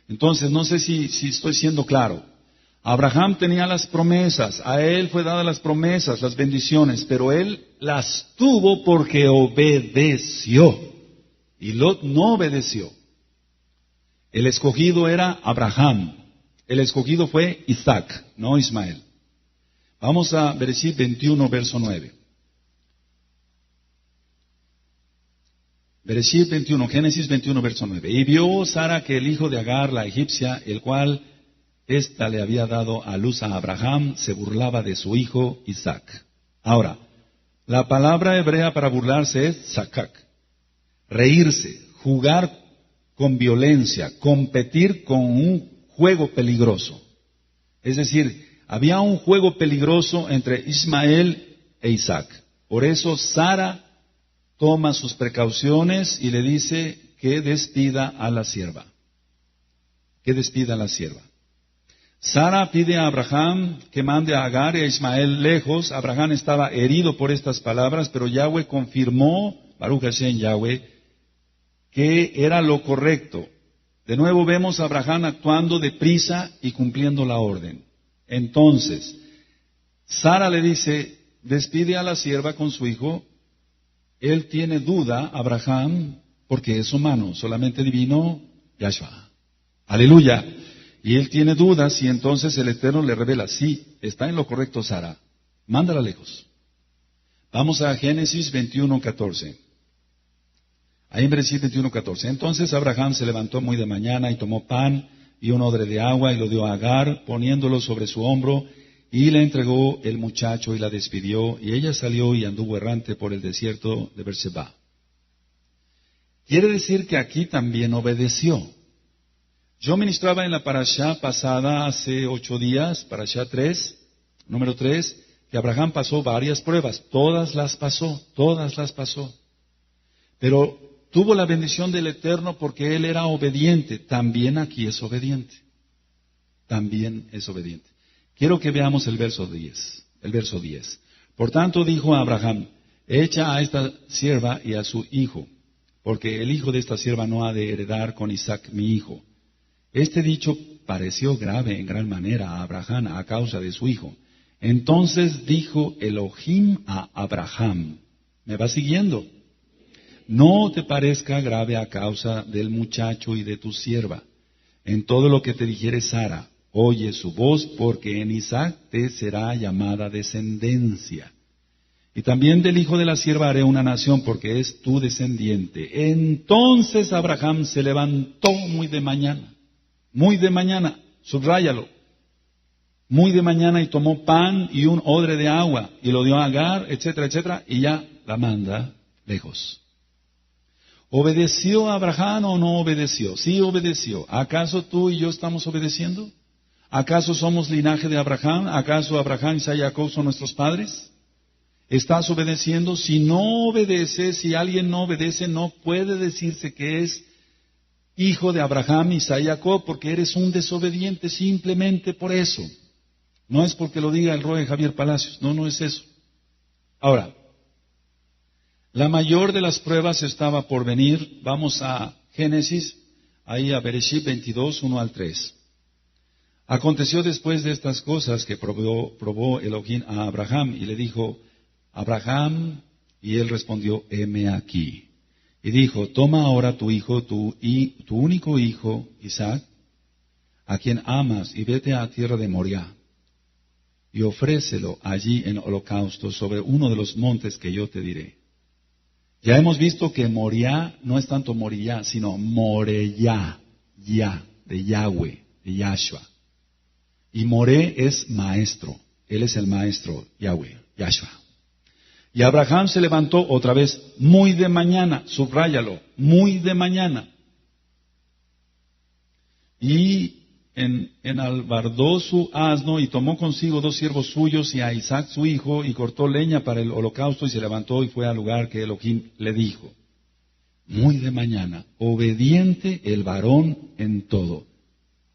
Entonces, no sé si estoy siendo claro. Abraham tenía las promesas, a él fue dadas las promesas, las bendiciones, pero él las tuvo porque obedeció. Y Lot no obedeció. El escogido era Abraham. El escogido fue Isaac, no Ismael. Vamos a Bereshit 21, verso 9. Bereshit 21, Génesis 21, verso 9. Y vio Sara que el hijo de Agar, la egipcia, el cual ésta le había dado a luz a Abraham, se burlaba de su hijo Isaac. Ahora, la palabra hebrea para burlarse es sakak. Reírse, jugar con violencia, competir con un juego peligroso. Es decir, había un juego peligroso entre Ismael e Isaac. Por eso Sara toma sus precauciones y le dice que despida a la sierva. Que despida a la sierva. Sara pide a Abraham que mande a Agar y a Ismael lejos. Abraham estaba herido por estas palabras, pero Yahweh confirmó, Baruch Hashem Yahweh, que era lo correcto. De nuevo vemos a Abraham actuando deprisa y cumpliendo la orden. Entonces, Sara le dice, despide a la sierva con su hijo. Él tiene duda, Abraham, porque es humano, solamente divino, Yahshua. Aleluya. Y él tiene dudas y entonces el Eterno le revela, sí, está en lo correcto Sara, mándala lejos. Vamos a Génesis 21:14. Ahí en Bereshit 21:14. Entonces Abraham se levantó muy de mañana y tomó pan y un odre de agua y lo dio a Agar, poniéndolo sobre su hombro, y le entregó el muchacho y la despidió, y ella salió y anduvo errante por el desierto de Berseba. Quiere decir que aquí también obedeció. Yo ministraba en la parashá pasada hace 8 días, parashá 3, número 3, que Abraham pasó varias pruebas, todas las pasó. Pero tuvo la bendición del Eterno porque él era obediente. También aquí es obediente. Quiero que veamos el verso 10. Por tanto dijo a Abraham, echa a esta sierva y a su hijo, porque el hijo de esta sierva no ha de heredar con Isaac mi hijo. Este dicho pareció grave en gran manera a Abraham a causa de su hijo. Entonces dijo Elohim a Abraham, ¿me va siguiendo? No te parezca grave a causa del muchacho y de tu sierva. En todo lo que te dijere Sara, oye su voz, porque en Isaac te será llamada descendencia. Y también del hijo de la sierva haré una nación, porque es tu descendiente. Entonces Abraham se levantó muy de mañana, subráyalo, muy de mañana, y tomó pan y un odre de agua, y lo dio a Agar, etcétera, etcétera, y ya la manda lejos. ¿Obedeció Abraham o no obedeció? Sí obedeció. ¿Acaso tú y yo estamos obedeciendo? ¿Acaso somos linaje de Abraham? ¿Acaso Abraham, Isaac y Jacob son nuestros padres? ¿Estás obedeciendo? Si no obedeces, si alguien no obedece, no puede decirse que es hijo de Abraham, Isaac y Jacob, porque eres un desobediente simplemente por eso. No es porque lo diga el Roe Javier Palacios, no es eso. Ahora, La mayor de las pruebas estaba por venir. Vamos a Génesis, ahí a Bereshit 22, 1 al 3. Aconteció después de estas cosas que probó Elohim a Abraham y le dijo, Abraham, y él respondió, heme aquí. Y dijo, toma ahora tu hijo, tu único hijo, Isaac, a quien amas, y vete a tierra de Moriah, y ofrécelo allí en holocausto sobre uno de los montes que yo te diré. Ya hemos visto que Moriah no es tanto Moriah, sino Moreyá, ya, de Yahweh, de Yahshua. Y Moré es maestro, él es el maestro, Yahweh, Yahshua. Y Abraham se levantó otra vez muy de mañana, subráyalo, muy de mañana. Y enalbardó su asno y tomó consigo 2 siervos suyos y a Isaac su hijo y cortó leña para el holocausto y se levantó y fue al lugar que Elohim le dijo. Muy de mañana, obediente el varón en todo.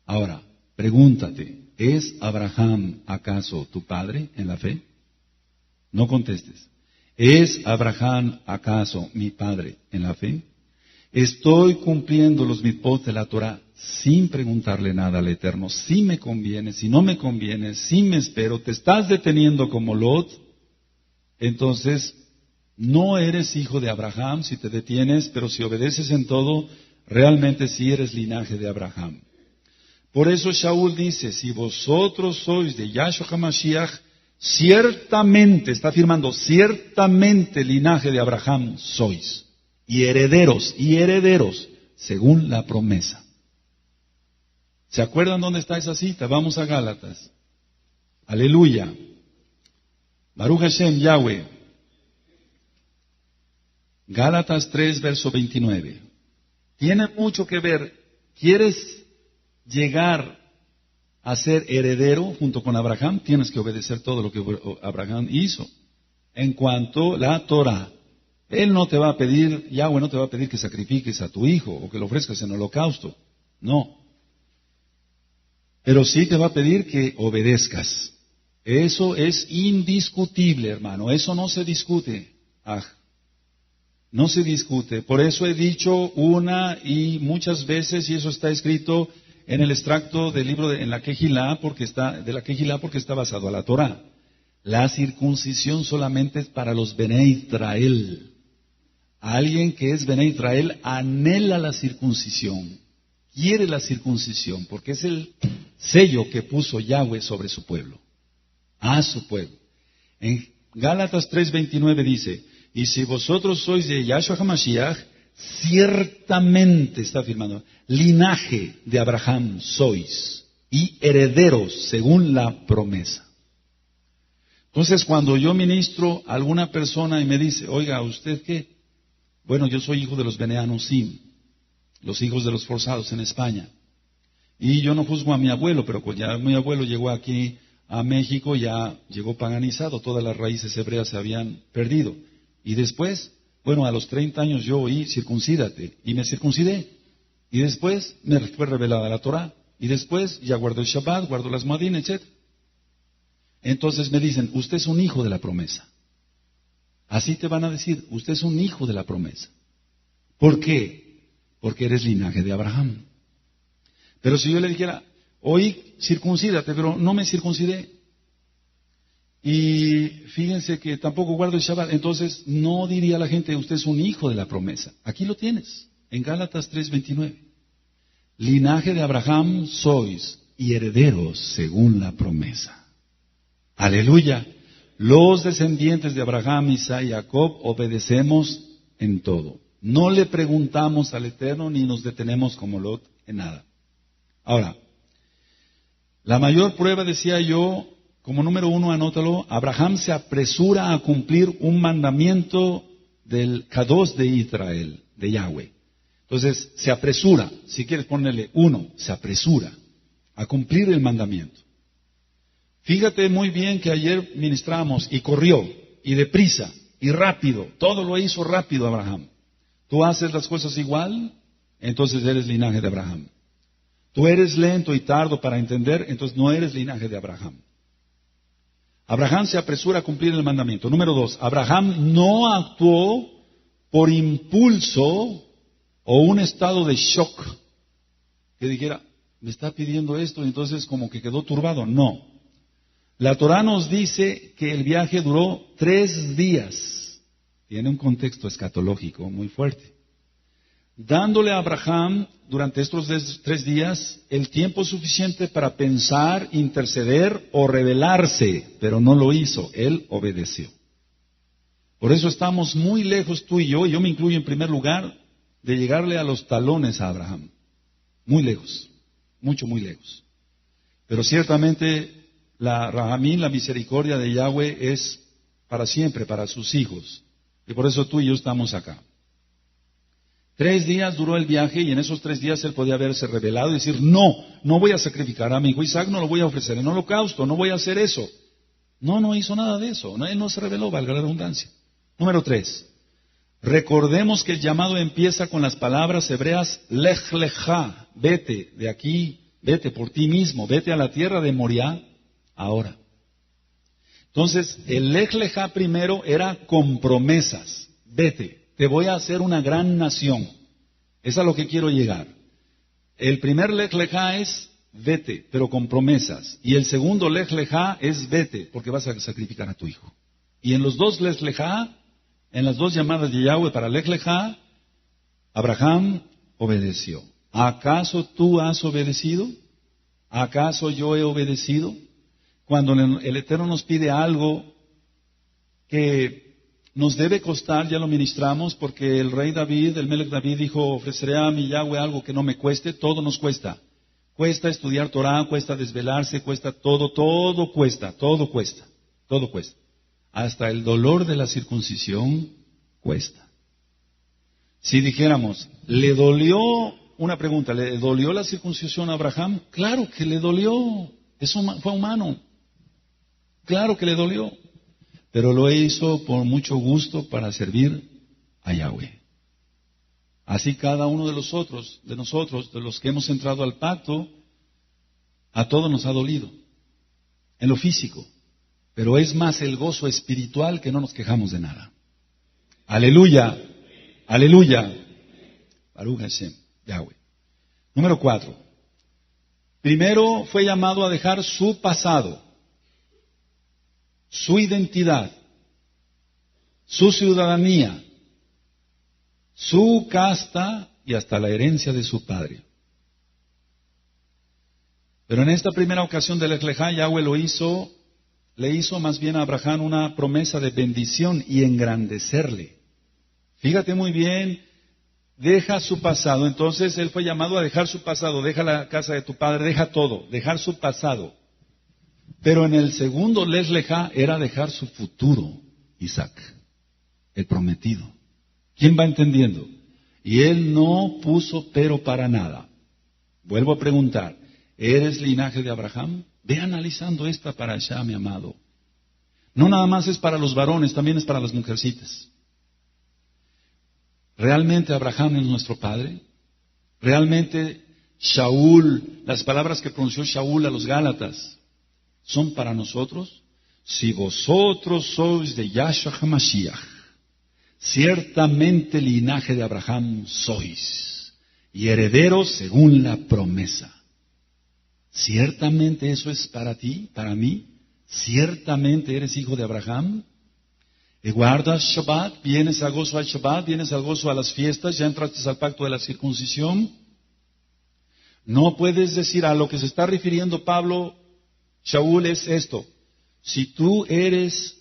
Ahora, pregúntate, ¿es Abraham acaso tu padre en la fe? No contestes. ¿Es Abraham acaso mi padre en la fe? Estoy cumpliendo los mitzvot de la Torah sin preguntarle nada al Eterno. Si me conviene, si no me conviene, si me espero, te estás deteniendo como Lot, entonces no eres hijo de Abraham si te detienes, pero si obedeces en todo, realmente sí eres linaje de Abraham. Por eso Shaul dice, si vosotros sois de Yahshua HaMashiach, ciertamente, está afirmando, ciertamente linaje de Abraham sois. Y herederos, según la promesa. ¿Se acuerdan dónde está esa cita? Vamos a Gálatas. Aleluya. Baruch Hashem, Yahweh. Gálatas 3, verso 29. Tiene mucho que ver. ¿Quieres llegar a ser heredero junto con Abraham? Tienes que obedecer todo lo que Abraham hizo. En cuanto a la Torah. Él no te va a pedir, Yahweh no te va a pedir que sacrifiques a tu hijo o que lo ofrezcas en holocausto. No. Pero sí te va a pedir que obedezcas. Eso es indiscutible, hermano. Eso no se discute. No se discute. Por eso he dicho una y muchas veces, y eso está escrito en el extracto del libro en la Kehilá, porque está basado a la Torah. La circuncisión solamente es para los Bnei Israel. Alguien que es Bnei Israel anhela la circuncisión, quiere la circuncisión, porque es el sello que puso Yahweh sobre su pueblo, a su pueblo. En Gálatas 3:29 dice, y si vosotros sois de Yahshua HaMashiach, ciertamente, está afirmando, linaje de Abraham sois, y herederos según la promesa. Entonces, cuando yo ministro a alguna persona y me dice, oiga, ¿usted qué? Bueno, yo soy hijo de los Bene Anusim, los hijos de los forzados en España. Y yo no juzgo a mi abuelo, pero pues ya mi abuelo llegó aquí a México, ya llegó paganizado, todas las raíces hebreas se habían perdido. Y después, bueno, a los 30 años yo oí, circuncídate, y me circuncidé. Y después me fue revelada la Torah. Y después ya guardo el Shabbat, guardo las Moadín, etc. Entonces me dicen, usted es un hijo de la promesa. Así te van a decir, usted es un hijo de la promesa. ¿Por qué? Porque eres linaje de Abraham. Pero si yo le dijera, oí, circuncídate, pero no me circuncidé. Y fíjense que tampoco guardo el Shabbat, entonces no diría a la gente, usted es un hijo de la promesa. Aquí lo tienes, en Gálatas 3:29. Linaje de Abraham sois y herederos según la promesa. Aleluya. Los descendientes de Abraham, Isaac y Jacob obedecemos en todo. No le preguntamos al Eterno ni nos detenemos como Lot en nada. Ahora, la mayor prueba, decía yo, como número 1, anótalo, Abraham se apresura a cumplir un mandamiento del Kadosh de Israel, de Yahweh. Entonces, se apresura, si quieres ponerle 1, se apresura a cumplir el mandamiento. Fíjate muy bien que ayer ministramos y corrió, y deprisa, y rápido, todo lo hizo rápido Abraham. Tú haces las cosas igual, entonces eres linaje de Abraham. Tú eres lento y tardo para entender, entonces no eres linaje de Abraham. Abraham se apresura a cumplir el mandamiento. Número 2, Abraham no actuó por impulso o un estado de shock, que dijera, me está pidiendo esto, y entonces como que quedó turbado. No. La Torá nos dice que el viaje duró 3 días. Tiene un contexto escatológico muy fuerte. Dándole a Abraham durante estos 3 días el tiempo suficiente para pensar, interceder o rebelarse, pero no lo hizo, él obedeció. Por eso estamos muy lejos tú y yo me incluyo en primer lugar, de llegarle a los talones a Abraham. Muy lejos, mucho, muy lejos. Pero ciertamente la Rahamín, la misericordia de Yahweh es para siempre, para sus hijos. Y por eso tú y yo estamos acá. 3 días duró el viaje y en esos 3 días él podía haberse rebelado y decir, no voy a sacrificar a mi hijo Isaac, no lo voy a ofrecer en holocausto, no voy a hacer eso. No hizo nada de eso, él no se rebeló, valga la redundancia. Número 3. Recordemos que el llamado empieza con las palabras hebreas, lech lecha, vete de aquí, vete por ti mismo, vete a la tierra de Moriah ahora. Entonces, el lech lecha primero era con promesas, vete, te voy a hacer una gran nación. Es a lo que quiero llegar. El primer lech lecha es vete, pero con promesas. Y el segundo lech lecha es vete, porque vas a sacrificar a tu hijo. Y en los dos lech lecha, en las 2 llamadas de Yahweh para lech lecha, Abraham obedeció. ¿Acaso tú has obedecido? ¿Acaso yo he obedecido? Cuando el Eterno nos pide algo que nos debe costar, ya lo ministramos, porque el rey David, el Melech David dijo, ofreceré a mi Yahweh algo que no me cueste, todo nos cuesta. Cuesta estudiar Torah, cuesta desvelarse, cuesta todo cuesta. Hasta el dolor de la circuncisión cuesta. Si dijéramos, ¿le dolió? Una pregunta, ¿le dolió la circuncisión a Abraham? Claro que le dolió, fue humano. Claro que le dolió, pero lo hizo por mucho gusto para servir a Yahweh. Así cada uno de nosotros, de los que hemos entrado al pacto, a todos nos ha dolido, en lo físico. Pero es más el gozo espiritual que no nos quejamos de nada. Aleluya, aleluya. Baruch Hashem, Yahweh. Número 4. Primero fue llamado a dejar su pasado, su identidad, su ciudadanía, su casta y hasta la herencia de su padre. Pero en esta primera ocasión del lech lecha, Yahweh le hizo más bien a Abraham una promesa de bendición y engrandecerle. Fíjate muy bien, deja su pasado. Entonces él fue llamado a dejar su pasado, deja la casa de tu padre, deja todo, dejar su pasado. Pero en el segundo lech lecha era dejar su futuro, Isaac, el prometido. ¿Quién va entendiendo? Y él no puso pero para nada. Vuelvo a preguntar, ¿eres linaje de Abraham? Ve analizando esta parashá, mi amado. No nada más es para los varones, también es para las mujercitas. ¿Realmente Abraham es nuestro padre? ¿Realmente Shaul, las palabras que pronunció Shaul a los Gálatas, son para nosotros? Si vosotros sois de Yahshua HaMashiach, ciertamente linaje de Abraham sois, y herederos según la promesa. ¿Ciertamente eso es para ti, para mí? ¿Ciertamente eres hijo de Abraham? ¿Y guardas Shabbat? ¿Vienes a gozo al Shabbat? ¿Vienes al gozo a las fiestas? ¿Ya entraste al pacto de la circuncisión? No puedes decir a lo que se está refiriendo Pablo, Shaul, es esto. Si tú eres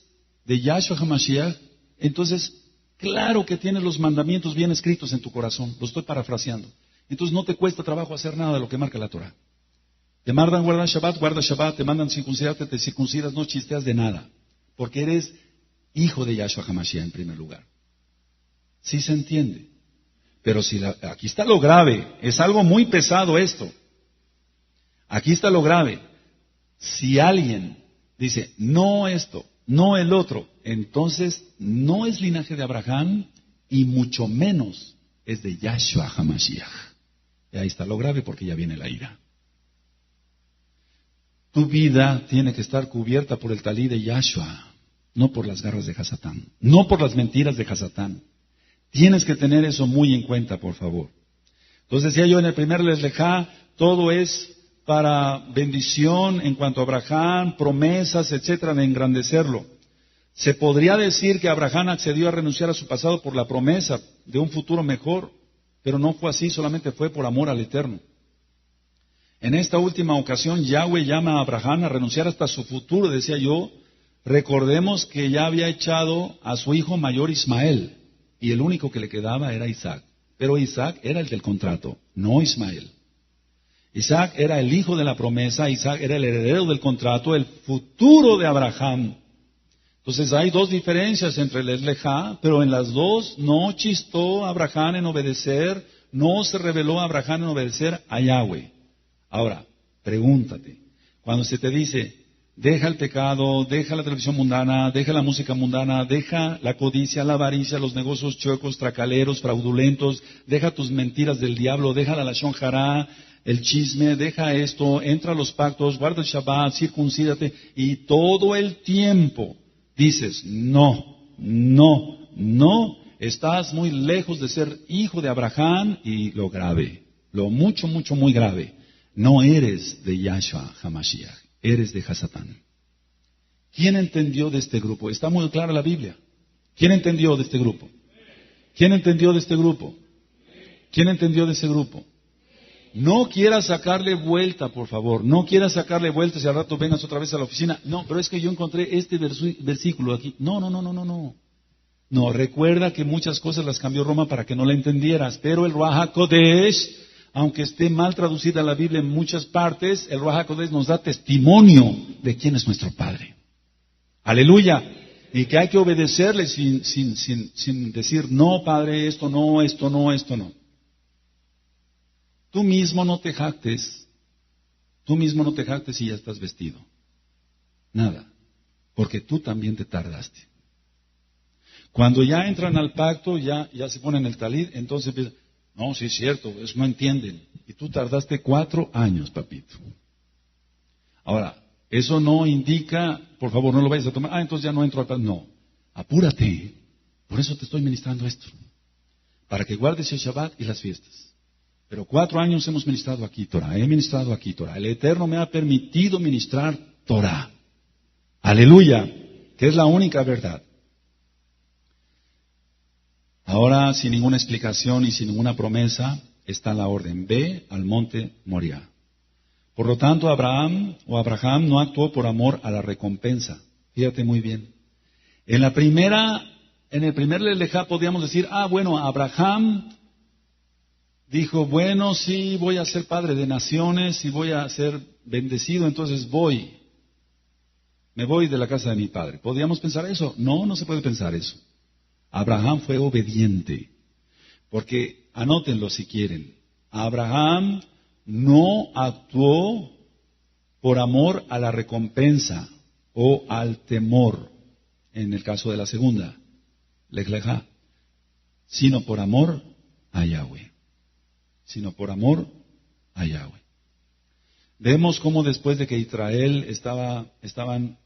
de Yahshua HaMashiach, entonces claro que tienes los mandamientos bien escritos en tu corazón. Lo estoy parafraseando. Entonces no te cuesta trabajo hacer nada de lo que marca la Torah. Te mandan guardar Shabbat, guarda Shabbat. Te mandan circuncidarte, te circuncidas, no chisteas de nada. Porque eres hijo de Yahshua HaMashiach en primer lugar. Sí se entiende. Pero aquí está lo grave. Es algo muy pesado esto. Aquí está lo grave. Si alguien dice, no esto, no el otro, entonces no es linaje de Abraham y mucho menos es de Yahshua HaMashiach. Y ahí está lo grave porque ya viene la ira. Tu vida tiene que estar cubierta por el talí de Yahshua, no por las garras de Hasatán, no por las mentiras de Hasatán. Tienes que tener eso muy en cuenta, por favor. Entonces decía yo en el primer Lech Lechá, todo es para bendición en cuanto a Abraham, promesas, etcétera, de engrandecerlo. Se podría decir que Abraham accedió a renunciar a su pasado por la promesa de un futuro mejor, pero no fue así, solamente fue por amor al Eterno. En esta última ocasión, Yahweh llama a Abraham a renunciar hasta su futuro, decía yo. Recordemos que ya había echado a su hijo mayor Ismael, y el único que le quedaba era Isaac. Pero Isaac era el del contrato, no Ismael. Isaac era el hijo de la promesa, Isaac era el heredero del contrato, el futuro de Abraham. Entonces hay dos diferencias entre el Lech Lechá, pero en las dos no chistó a Abraham en obedecer, no se rebeló a Abraham en obedecer a Yahweh. Ahora, pregúntate, cuando se te dice, deja el pecado, deja la televisión mundana, deja la música mundana, deja la codicia, la avaricia, los negocios chuecos, tracaleros, fraudulentos, deja tus mentiras del diablo, deja la lashon hará, el chisme, deja esto, entra a los pactos, guarda el Shabbat, circuncídate, y todo el tiempo dices, no, estás muy lejos de ser hijo de Abraham, y lo grave, lo mucho, muy grave, no eres de Yahshua HaMashiach, eres de Hasatán. ¿Quién entendió de este grupo? Está muy clara la Biblia. ¿Quién entendió de este grupo? ¿Quién entendió de este grupo? ¿Quién entendió de ese grupo? No quieras sacarle vuelta, por favor. No quieras sacarle vuelta si al rato vengas otra vez a la oficina. No, pero es que yo encontré este versículo aquí. No. No, recuerda que muchas cosas las cambió Roma para que no la entendieras. Pero el Ruach HaKodesh, aunque esté mal traducida la Biblia en muchas partes, el Ruach HaKodesh nos da testimonio de quién es nuestro Padre. Aleluya. Y que hay que obedecerle sin decir, no, Padre, esto no. Tú mismo no te jactes y ya estás vestido. Nada, porque tú también te tardaste. Cuando ya entran al pacto, ya se ponen el talid, entonces empiezan, no, sí es cierto, eso no entienden. Y tú tardaste 4 años, papito. Ahora, eso no indica, por favor, no lo vayas a tomar, entonces ya no entro al pacto. No, apúrate, por eso te estoy ministrando esto, para que guardes el Shabbat y las fiestas. Pero 4 años hemos ministrado aquí Torah, he ministrado aquí Torah. El Eterno me ha permitido ministrar Torah. Aleluya, que es la única verdad. Ahora, sin ninguna explicación y sin ninguna promesa, está la orden. Ve al monte Moriah. Por lo tanto, Abraham no actuó por amor a la recompensa. Fíjate muy bien. En el primer Lech Lechá podíamos decir, Abraham dijo, bueno, sí, voy a ser padre de naciones y voy a ser bendecido, entonces me voy de la casa de mi padre. ¿Podríamos pensar eso? No se puede pensar eso. Abraham fue obediente, porque, anótenlo si quieren, Abraham no actuó por amor a la recompensa o al temor, en el caso de la segunda, Lech Lechá, sino por amor a Yahweh. Vemos cómo después de que Israel están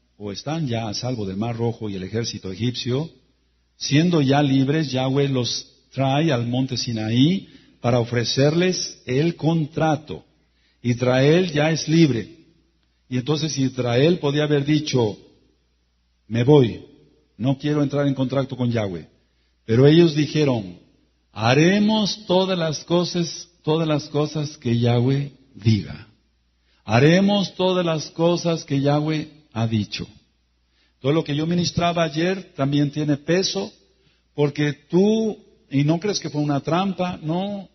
ya a salvo del Mar Rojo y el ejército egipcio, siendo ya libres, Yahweh los trae al monte Sinaí para ofrecerles el contrato. Israel ya es libre. Y entonces Israel podía haber dicho, me voy, no quiero entrar en contrato con Yahweh. Pero ellos dijeron, haremos todas las cosas que Yahweh diga. Haremos todas las cosas que Yahweh ha dicho. Todo lo que yo ministraba ayer también tiene peso, porque tú, y no crees que fue una trampa, no.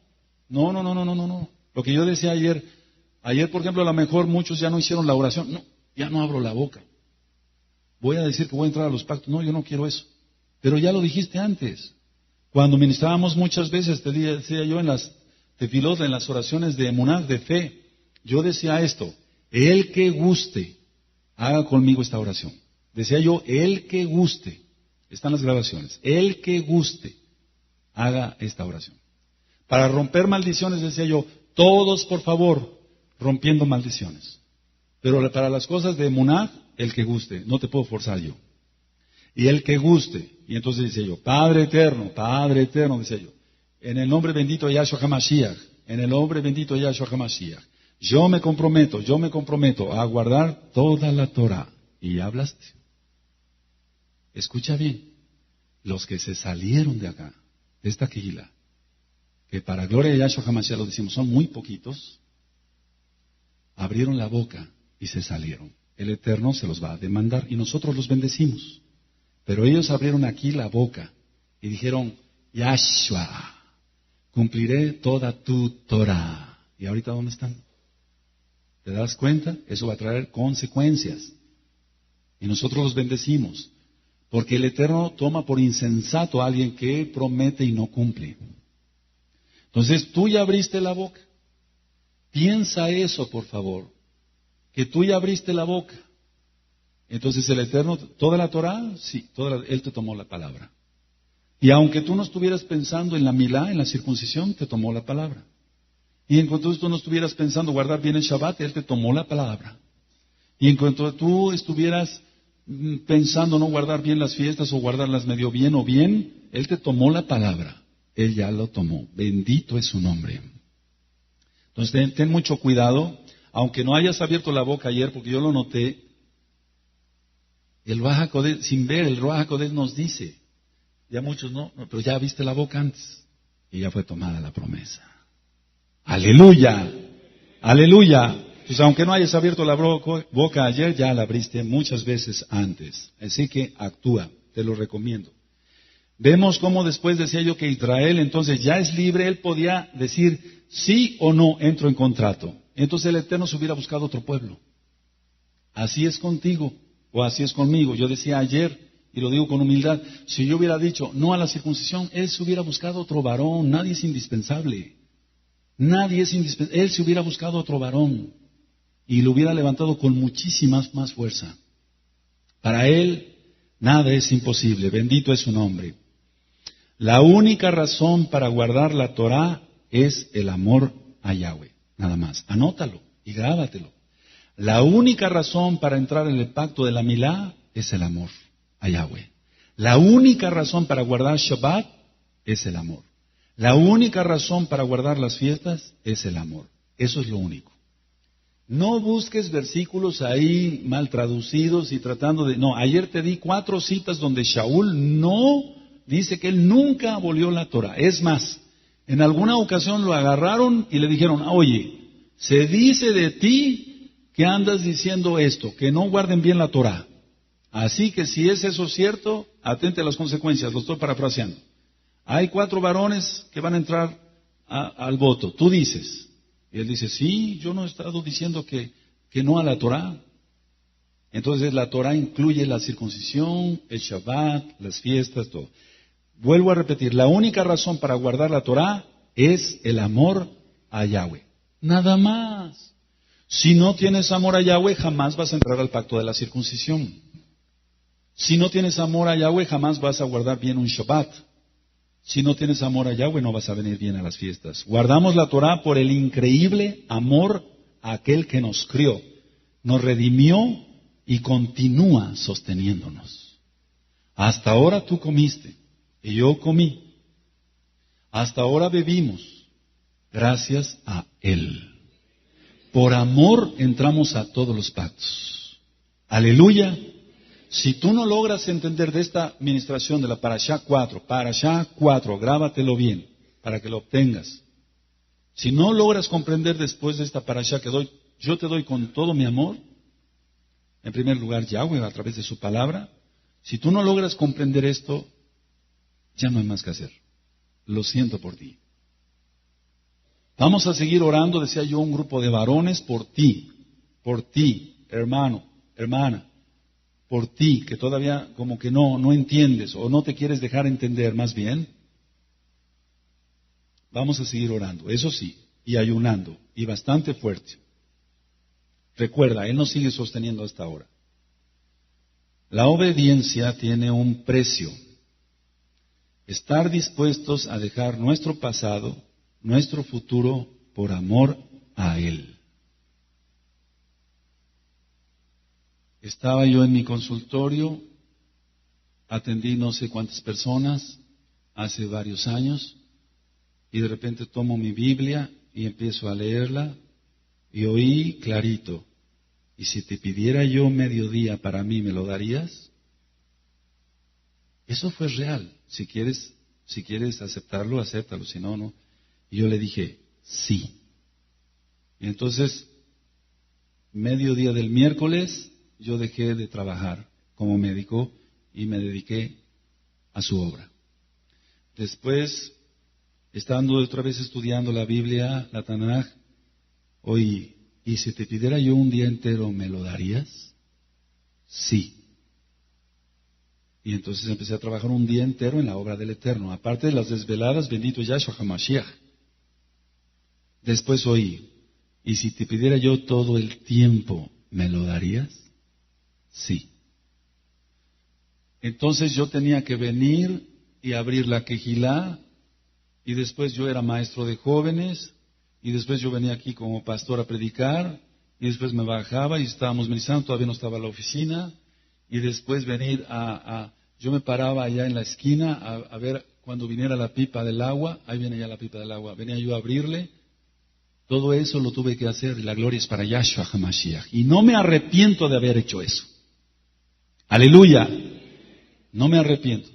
Lo que yo decía ayer, por ejemplo, a lo mejor muchos ya no hicieron la oración, no, ya no abro la boca. Voy a decir que voy a entrar a los pactos, no, yo no quiero eso. Pero ya lo dijiste antes. Cuando ministrábamos muchas veces, te decía yo en las tefilot, en las oraciones de emuná, de fe, yo decía esto, el que guste, haga conmigo esta oración. Decía yo, el que guste, están las grabaciones, el que guste, haga esta oración. Para romper maldiciones, decía yo, todos por favor, rompiendo maldiciones. Pero para las cosas de emuná, el que guste, no te puedo forzar yo. y el que guste. Y entonces decía yo, Padre eterno, decía yo, en el nombre bendito de Yahshua HaMashiach, en el nombre bendito de Yahshua HaMashiach, yo me comprometo a guardar toda la Torah. Y hablaste. Escucha bien, los que se salieron de acá, de esta quejila, que para gloria de Yahshua HaMashiach lo decimos, son muy poquitos, abrieron la boca y se salieron. El Eterno se los va a demandar y nosotros los bendecimos. Pero ellos abrieron aquí la boca y dijeron, Yahshua, cumpliré toda tu Torah. ¿Y ahorita dónde están? ¿Te das cuenta? Eso va a traer consecuencias. Y nosotros los bendecimos. Porque el Eterno toma por insensato a alguien que promete y no cumple. Entonces tú ya abriste la boca. Piensa eso, por favor. Que tú ya abriste la boca. Entonces el Eterno, toda la Torah, sí, Él te tomó la palabra. Y aunque tú no estuvieras pensando en la milá, en la circuncisión, te tomó la palabra. Y en cuanto tú no estuvieras pensando guardar bien el Shabbat, Él te tomó la palabra. Y en cuanto tú estuvieras pensando no guardar bien las fiestas o guardarlas medio bien o bien, Él te tomó la palabra. Él ya lo tomó. Bendito es su nombre. Entonces ten mucho cuidado, aunque no hayas abierto la boca ayer, porque yo lo noté, el Ruach HaKodesh, sin ver, el Ruach HaKodesh nos dice, ya muchos no, pero ya viste la boca antes, y ya fue tomada la promesa. ¡Aleluya! ¡Aleluya! Pues aunque no hayas abierto la boca ayer, ya la abriste muchas veces antes. Así que actúa, te lo recomiendo. Vemos cómo después decía yo que Israel entonces ya es libre, él podía decir sí o no entro en contrato. Entonces el Eterno se hubiera buscado otro pueblo. Así es contigo o así es conmigo. Yo decía ayer, y lo digo con humildad, si yo hubiera dicho no a la circuncisión, él se hubiera buscado otro varón. Nadie es indispensable. Nadie es indispensable. Él se hubiera buscado otro varón y lo hubiera levantado con muchísima más fuerza. Para él nada es imposible. Bendito es su nombre. La única razón para guardar la Torah es el amor a Yahweh. Nada más. Anótalo y grábatelo. La única razón para entrar en el pacto de la milá es el amor a Yahweh. La única razón para guardar Shabbat es el amor. La única razón para guardar las fiestas es el amor. Eso es lo único. No busques versículos ahí mal traducidos y tratando de... No, ayer te di 4 citas donde Shaul no dice que él nunca abolió la Torah. Es más, en alguna ocasión lo agarraron y le dijeron, oye, se dice de ti que andas diciendo esto, que no guarden bien la Torah. Así que si es eso cierto, atente a las consecuencias, lo estoy parafraseando. Hay 4 varones que van a entrar al voto, tú dices. Y él dice, sí, yo no he estado diciendo que no a la Torah. Entonces la Torah incluye la circuncisión, el Shabbat, las fiestas, todo. Vuelvo a repetir, la única razón para guardar la Torah es el amor a Yahweh. Nada más. Si no tienes amor a Yahweh, jamás vas a entrar al pacto de la circuncisión. Si no tienes amor a Yahweh, jamás vas a guardar bien un Shabbat. Si no tienes amor a Yahweh, no vas a venir bien a las fiestas. Guardamos la Torah por el increíble amor a aquel que nos crió, nos redimió y continúa sosteniéndonos. Hasta ahora tú comiste y yo comí. Hasta ahora bebimos gracias a Él. Por amor entramos a todos los pactos. Aleluya. Si tú no logras entender de esta ministración de la Parashá 4, grábatelo bien, para que lo obtengas. Si no logras comprender después de esta Parashá que yo te doy con todo mi amor, en primer lugar Yahweh a través de su palabra, si tú no logras comprender esto, ya no hay más que hacer. Lo siento por ti. Vamos a seguir orando, decía yo, un grupo de varones por ti, hermano, hermana. Por ti, que todavía como que no entiendes o no te quieres dejar entender más bien, vamos a seguir orando, eso sí, y ayunando, y bastante fuerte. Recuerda, Él nos sigue sosteniendo hasta ahora. La obediencia tiene un precio. Estar dispuestos a dejar nuestro pasado, nuestro futuro, por amor a Él. Estaba yo en mi consultorio atendí no sé cuántas personas hace varios años y de repente tomo mi Biblia y empiezo a leerla y oí clarito, ¿y si te pidiera yo mediodía para mí, me lo darías? Eso fue real. Si quieres aceptarlo, acéptalo, si no, no. Y yo le dije, sí. Y entonces, mediodía del miércoles, yo dejé de trabajar como médico y me dediqué a su obra. Después, estando otra vez estudiando la Biblia, la Tanaj, oí, ¿y si te pidiera yo un día entero, me lo darías? Sí. Y entonces empecé a trabajar un día entero en la obra del Eterno. Aparte de las desveladas, bendito Yahshua HaMashiach. Después oí, ¿y si te pidiera yo todo el tiempo, me lo darías? Sí. Entonces yo tenía que venir y abrir la quejilá, y después yo era maestro de jóvenes, y después yo venía aquí como pastor a predicar, y después me bajaba y estábamos ministrando, todavía no estaba la oficina, y después venir yo me paraba allá en la esquina a ver cuando viniera la pipa del agua, ahí viene ya la pipa del agua, venía yo a abrirle. Todo eso lo tuve que hacer y la gloria es para Yahshua HaMashiach. Y no me arrepiento de haber hecho eso. Aleluya. No me arrepiento.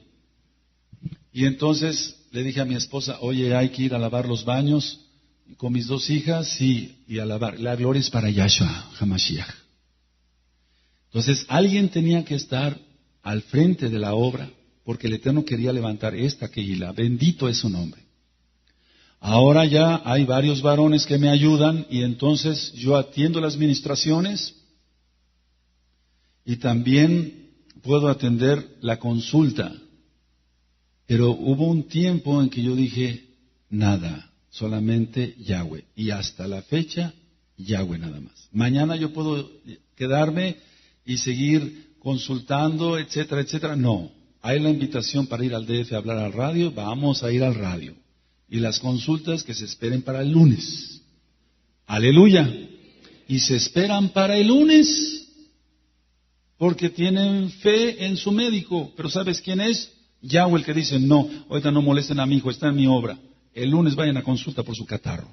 Y entonces le dije a mi esposa, oye, hay que ir a lavar los baños. Y con mis dos hijas, sí, y a lavar. La gloria es para Yahshua HaMashiach. Entonces alguien tenía que estar al frente de la obra, porque el Eterno quería levantar esta Kehilá. Bendito es su nombre. Ahora ya hay varios varones que me ayudan y entonces yo atiendo las ministraciones y también puedo atender la consulta. Pero hubo un tiempo en que yo dije, nada, solamente Yahweh. Y hasta la fecha, Yahweh nada más. Mañana yo puedo quedarme y seguir consultando, etcétera, etcétera. No, hay la invitación para ir al DF a hablar al radio, vamos a ir al radio. Y las consultas que se esperen para el lunes. Aleluya. Y se esperan para el lunes porque tienen fe en su médico. Pero ¿sabes quién es? Yahweh, el que dice, no, ahorita no molesten a mi hijo, está en mi obra. El lunes vayan a consulta por su catarro.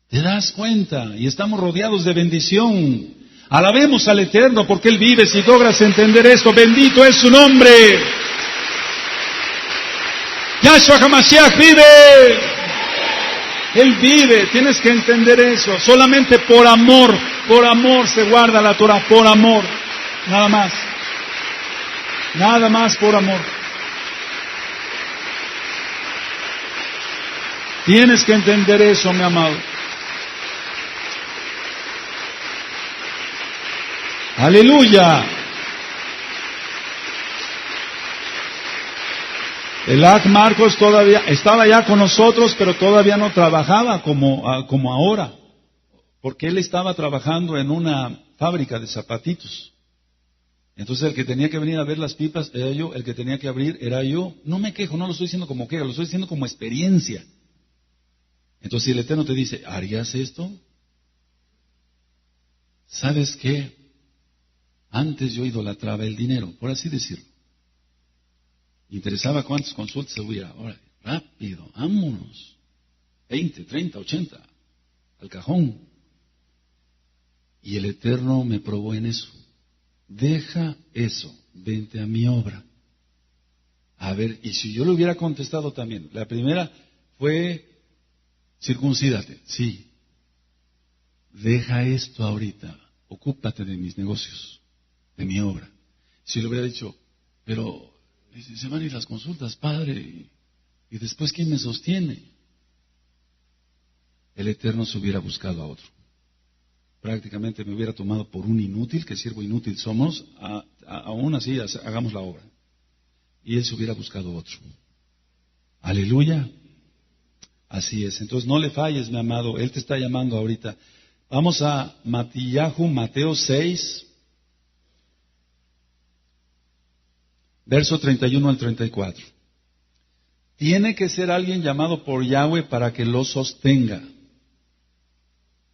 ¿Te das cuenta? Y estamos rodeados de bendición. Alabemos al Eterno porque Él vive. Si logras entender esto, bendito es su nombre. Yahshua HaMashiach vive. Él vive. Tienes que entender eso. Solamente por amor se guarda la Torah, por amor. Nada más. Nada más por amor. Tienes que entender eso, mi amado. Aleluya. El Ak Marcos todavía estaba ya con nosotros, pero todavía no trabajaba como ahora, porque él estaba trabajando en una fábrica de zapatitos. Entonces el que tenía que venir a ver las pipas era yo, el que tenía que abrir era yo. No me quejo, no lo estoy diciendo como queja, lo estoy diciendo como experiencia. Entonces si el Eterno te dice, ¿harías esto? ¿Sabes qué? Antes yo idolatraba el dinero, por así decirlo. Interesaba cuántas consultas hubiera. Ahora, rápido, vámonos. 20, 30, 80, al cajón. Y el Eterno me probó en eso. Deja eso, vente a mi obra. A ver, y si yo le hubiera contestado también, la primera fue, circuncídate, sí. Deja esto ahorita, ocúpate de mis negocios, de mi obra. Si le hubiera dicho, pero se van a ir las consultas, padre, y después ¿quién me sostiene? El Eterno se hubiera buscado a otro. Prácticamente me hubiera tomado por un inútil, que siervo inútil somos, aún así hagamos la obra. Y él se hubiera buscado otro. Aleluya. Así es. Entonces no le falles, mi amado, él te está llamando ahorita. Vamos a Mateo 6. Verso 31 al 34. Tiene que ser alguien llamado por Yahweh para que lo sostenga.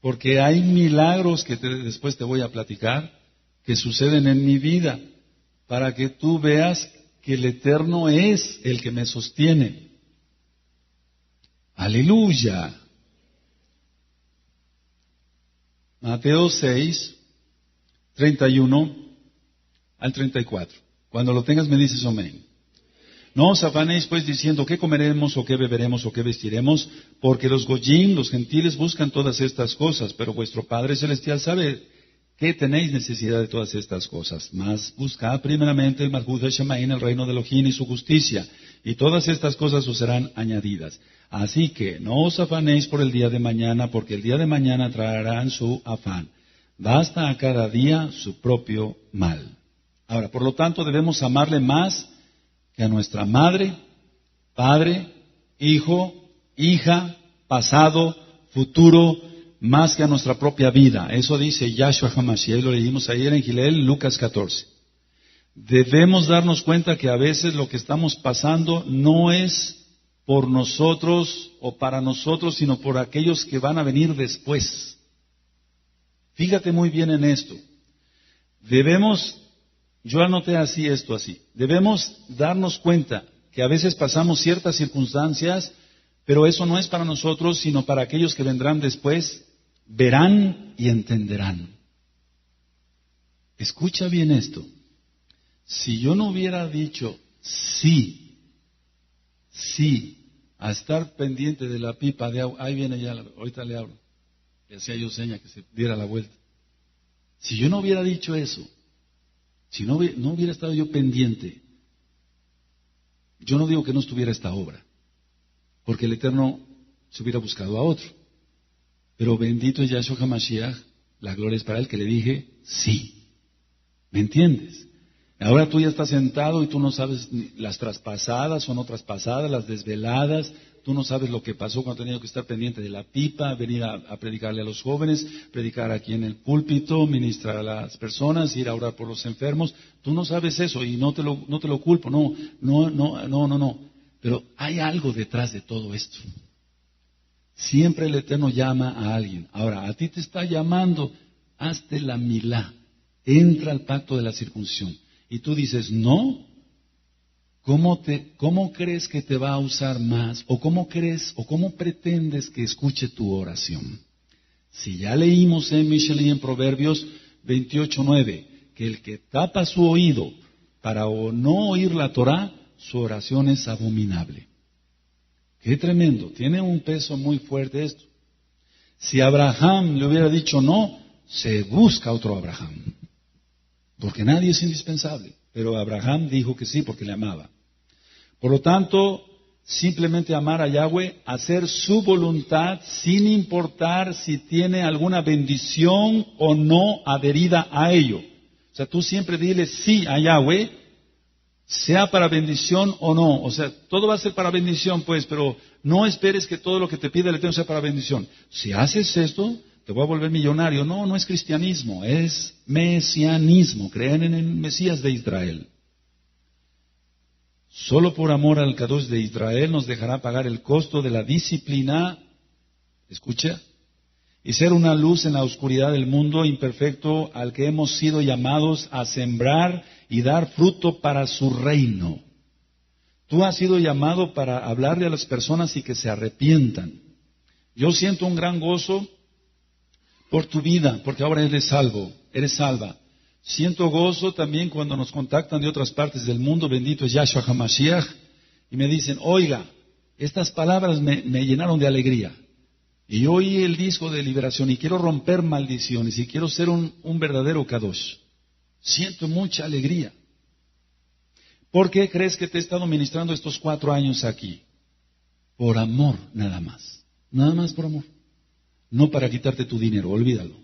Porque hay milagros que después te voy a platicar que suceden en mi vida para que tú veas que el Eterno es el que me sostiene. Aleluya. Mateo 6, 31 al 34. Cuando lo tengas me dices amén. No os afanéis pues diciendo qué comeremos o qué beberemos o qué vestiremos, porque los goyim, los gentiles, buscan todas estas cosas, pero vuestro Padre Celestial sabe que tenéis necesidad de todas estas cosas. Mas buscad primeramente el Malhut Shamaín, el reino de Elohim y su justicia, y todas estas cosas os serán añadidas. Así que no os afanéis por el día de mañana, porque el día de mañana traerán su afán. Basta a cada día su propio mal. Ahora, por lo tanto, debemos amarle más que a nuestra madre, padre, hijo, hija, pasado, futuro, más que a nuestra propia vida. Eso dice Yahshua HaMashiach, lo leímos ayer en Gilel, Lucas 14. Debemos darnos cuenta que a veces lo que estamos pasando no es por nosotros o para nosotros, sino por aquellos que van a venir después. Fíjate muy bien en esto. Yo anoté así, debemos darnos cuenta que a veces pasamos ciertas circunstancias, pero eso no es para nosotros, sino para aquellos que vendrán después, verán y entenderán. Escucha bien esto. Si yo no hubiera dicho sí, a estar pendiente de la pipa de agua, ahí viene ya, ahorita le hablo, le hacía yo seña que se diera la vuelta. Si yo no hubiera dicho eso, si no hubiera estado yo pendiente, yo no digo que no estuviera esta obra, porque el Eterno se hubiera buscado a otro. Pero bendito es Yahshua HaMashiach, la gloria es para él, que le dije sí. ¿Me entiendes? Ahora tú ya estás sentado y tú no sabes las traspasadas o no traspasadas, las desveladas. Tú no sabes lo que pasó cuando tenía que estar pendiente de la pipa, venir a predicarle a los jóvenes, predicar aquí en el púlpito, ministrar a las personas, ir a orar por los enfermos. Tú no sabes eso y no te lo culpo, no. Pero hay algo detrás de todo esto. Siempre el Eterno llama a alguien. Ahora, a ti te está llamando, hazte la milá, entra al pacto de la circuncisión. Y tú dices, no, ¿cómo crees que te va a usar más? ¿O cómo pretendes que escuche tu oración? Si ya leímos en Mishlei en Proverbios 28:9, que el que tapa su oído para no oír la Torá, su oración es abominable. Qué tremendo, tiene un peso muy fuerte esto. Si Abraham le hubiera dicho no, se busca otro Abraham. Porque nadie es indispensable. Pero Abraham dijo que sí porque le amaba. Por lo tanto, simplemente amar a Yahweh, hacer su voluntad sin importar si tiene alguna bendición o no adherida a ello. O sea, tú siempre dile sí a Yahweh, sea para bendición o no. O sea, todo va a ser para bendición, pues, pero no esperes que todo lo que te pide el Eterno sea para bendición. Si haces esto, te voy a volver millonario. No es cristianismo, es mesianismo. Creen en el Mesías de Israel. Solo por amor al Kadosh de Israel nos dejará pagar el costo de la disciplina, escucha, y ser una luz en la oscuridad del mundo imperfecto al que hemos sido llamados a sembrar y dar fruto para su reino. Tú has sido llamado para hablarle a las personas y que se arrepientan. Yo siento un gran gozo por tu vida, porque ahora eres salvo, eres salva. Siento gozo también cuando nos contactan de otras partes del mundo, bendito es Yahshua HaMashiach, y me dicen, oiga, estas palabras me llenaron de alegría. Y yo oí el disco de liberación y quiero romper maldiciones y quiero ser un verdadero Kadosh. Siento mucha alegría. ¿Por qué crees que te he estado ministrando estos 4 años aquí? Por amor, nada más. Nada más por amor. No para quitarte tu dinero, olvídalo.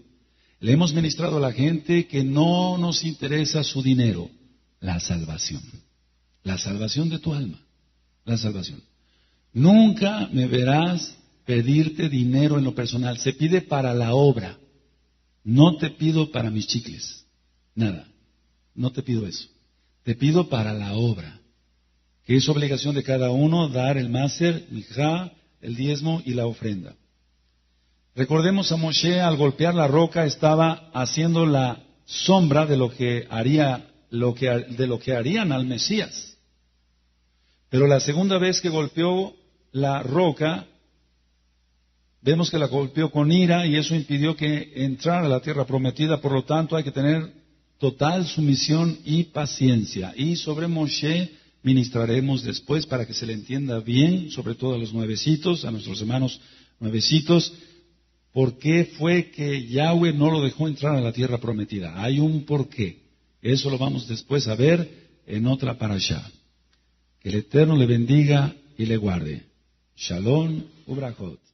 Le hemos ministrado a la gente que no nos interesa su dinero, la salvación. La salvación de tu alma. La salvación. Nunca me verás pedirte dinero en lo personal. Se pide para la obra. No te pido para mis chicles. Nada. No te pido eso. Te pido para la obra. Que es obligación de cada uno dar el máser, mijá, el diezmo y la ofrenda. Recordemos a Moshe, al golpear la roca, estaba haciendo la sombra de lo que harían al Mesías. Pero la segunda vez que golpeó la roca, vemos que la golpeó con ira y eso impidió que entrara a la tierra prometida. Por lo tanto, hay que tener total sumisión y paciencia. Y sobre Moshe ministraremos después para que se le entienda bien, sobre todo a los nuevecitos, a nuestros hermanos nuevecitos, por qué fue que Yahweh no lo dejó entrar a la tierra prometida. Hay un porqué. Eso lo vamos después a ver en otra parashá. Que el Eterno le bendiga y le guarde. Shalom ubrachot.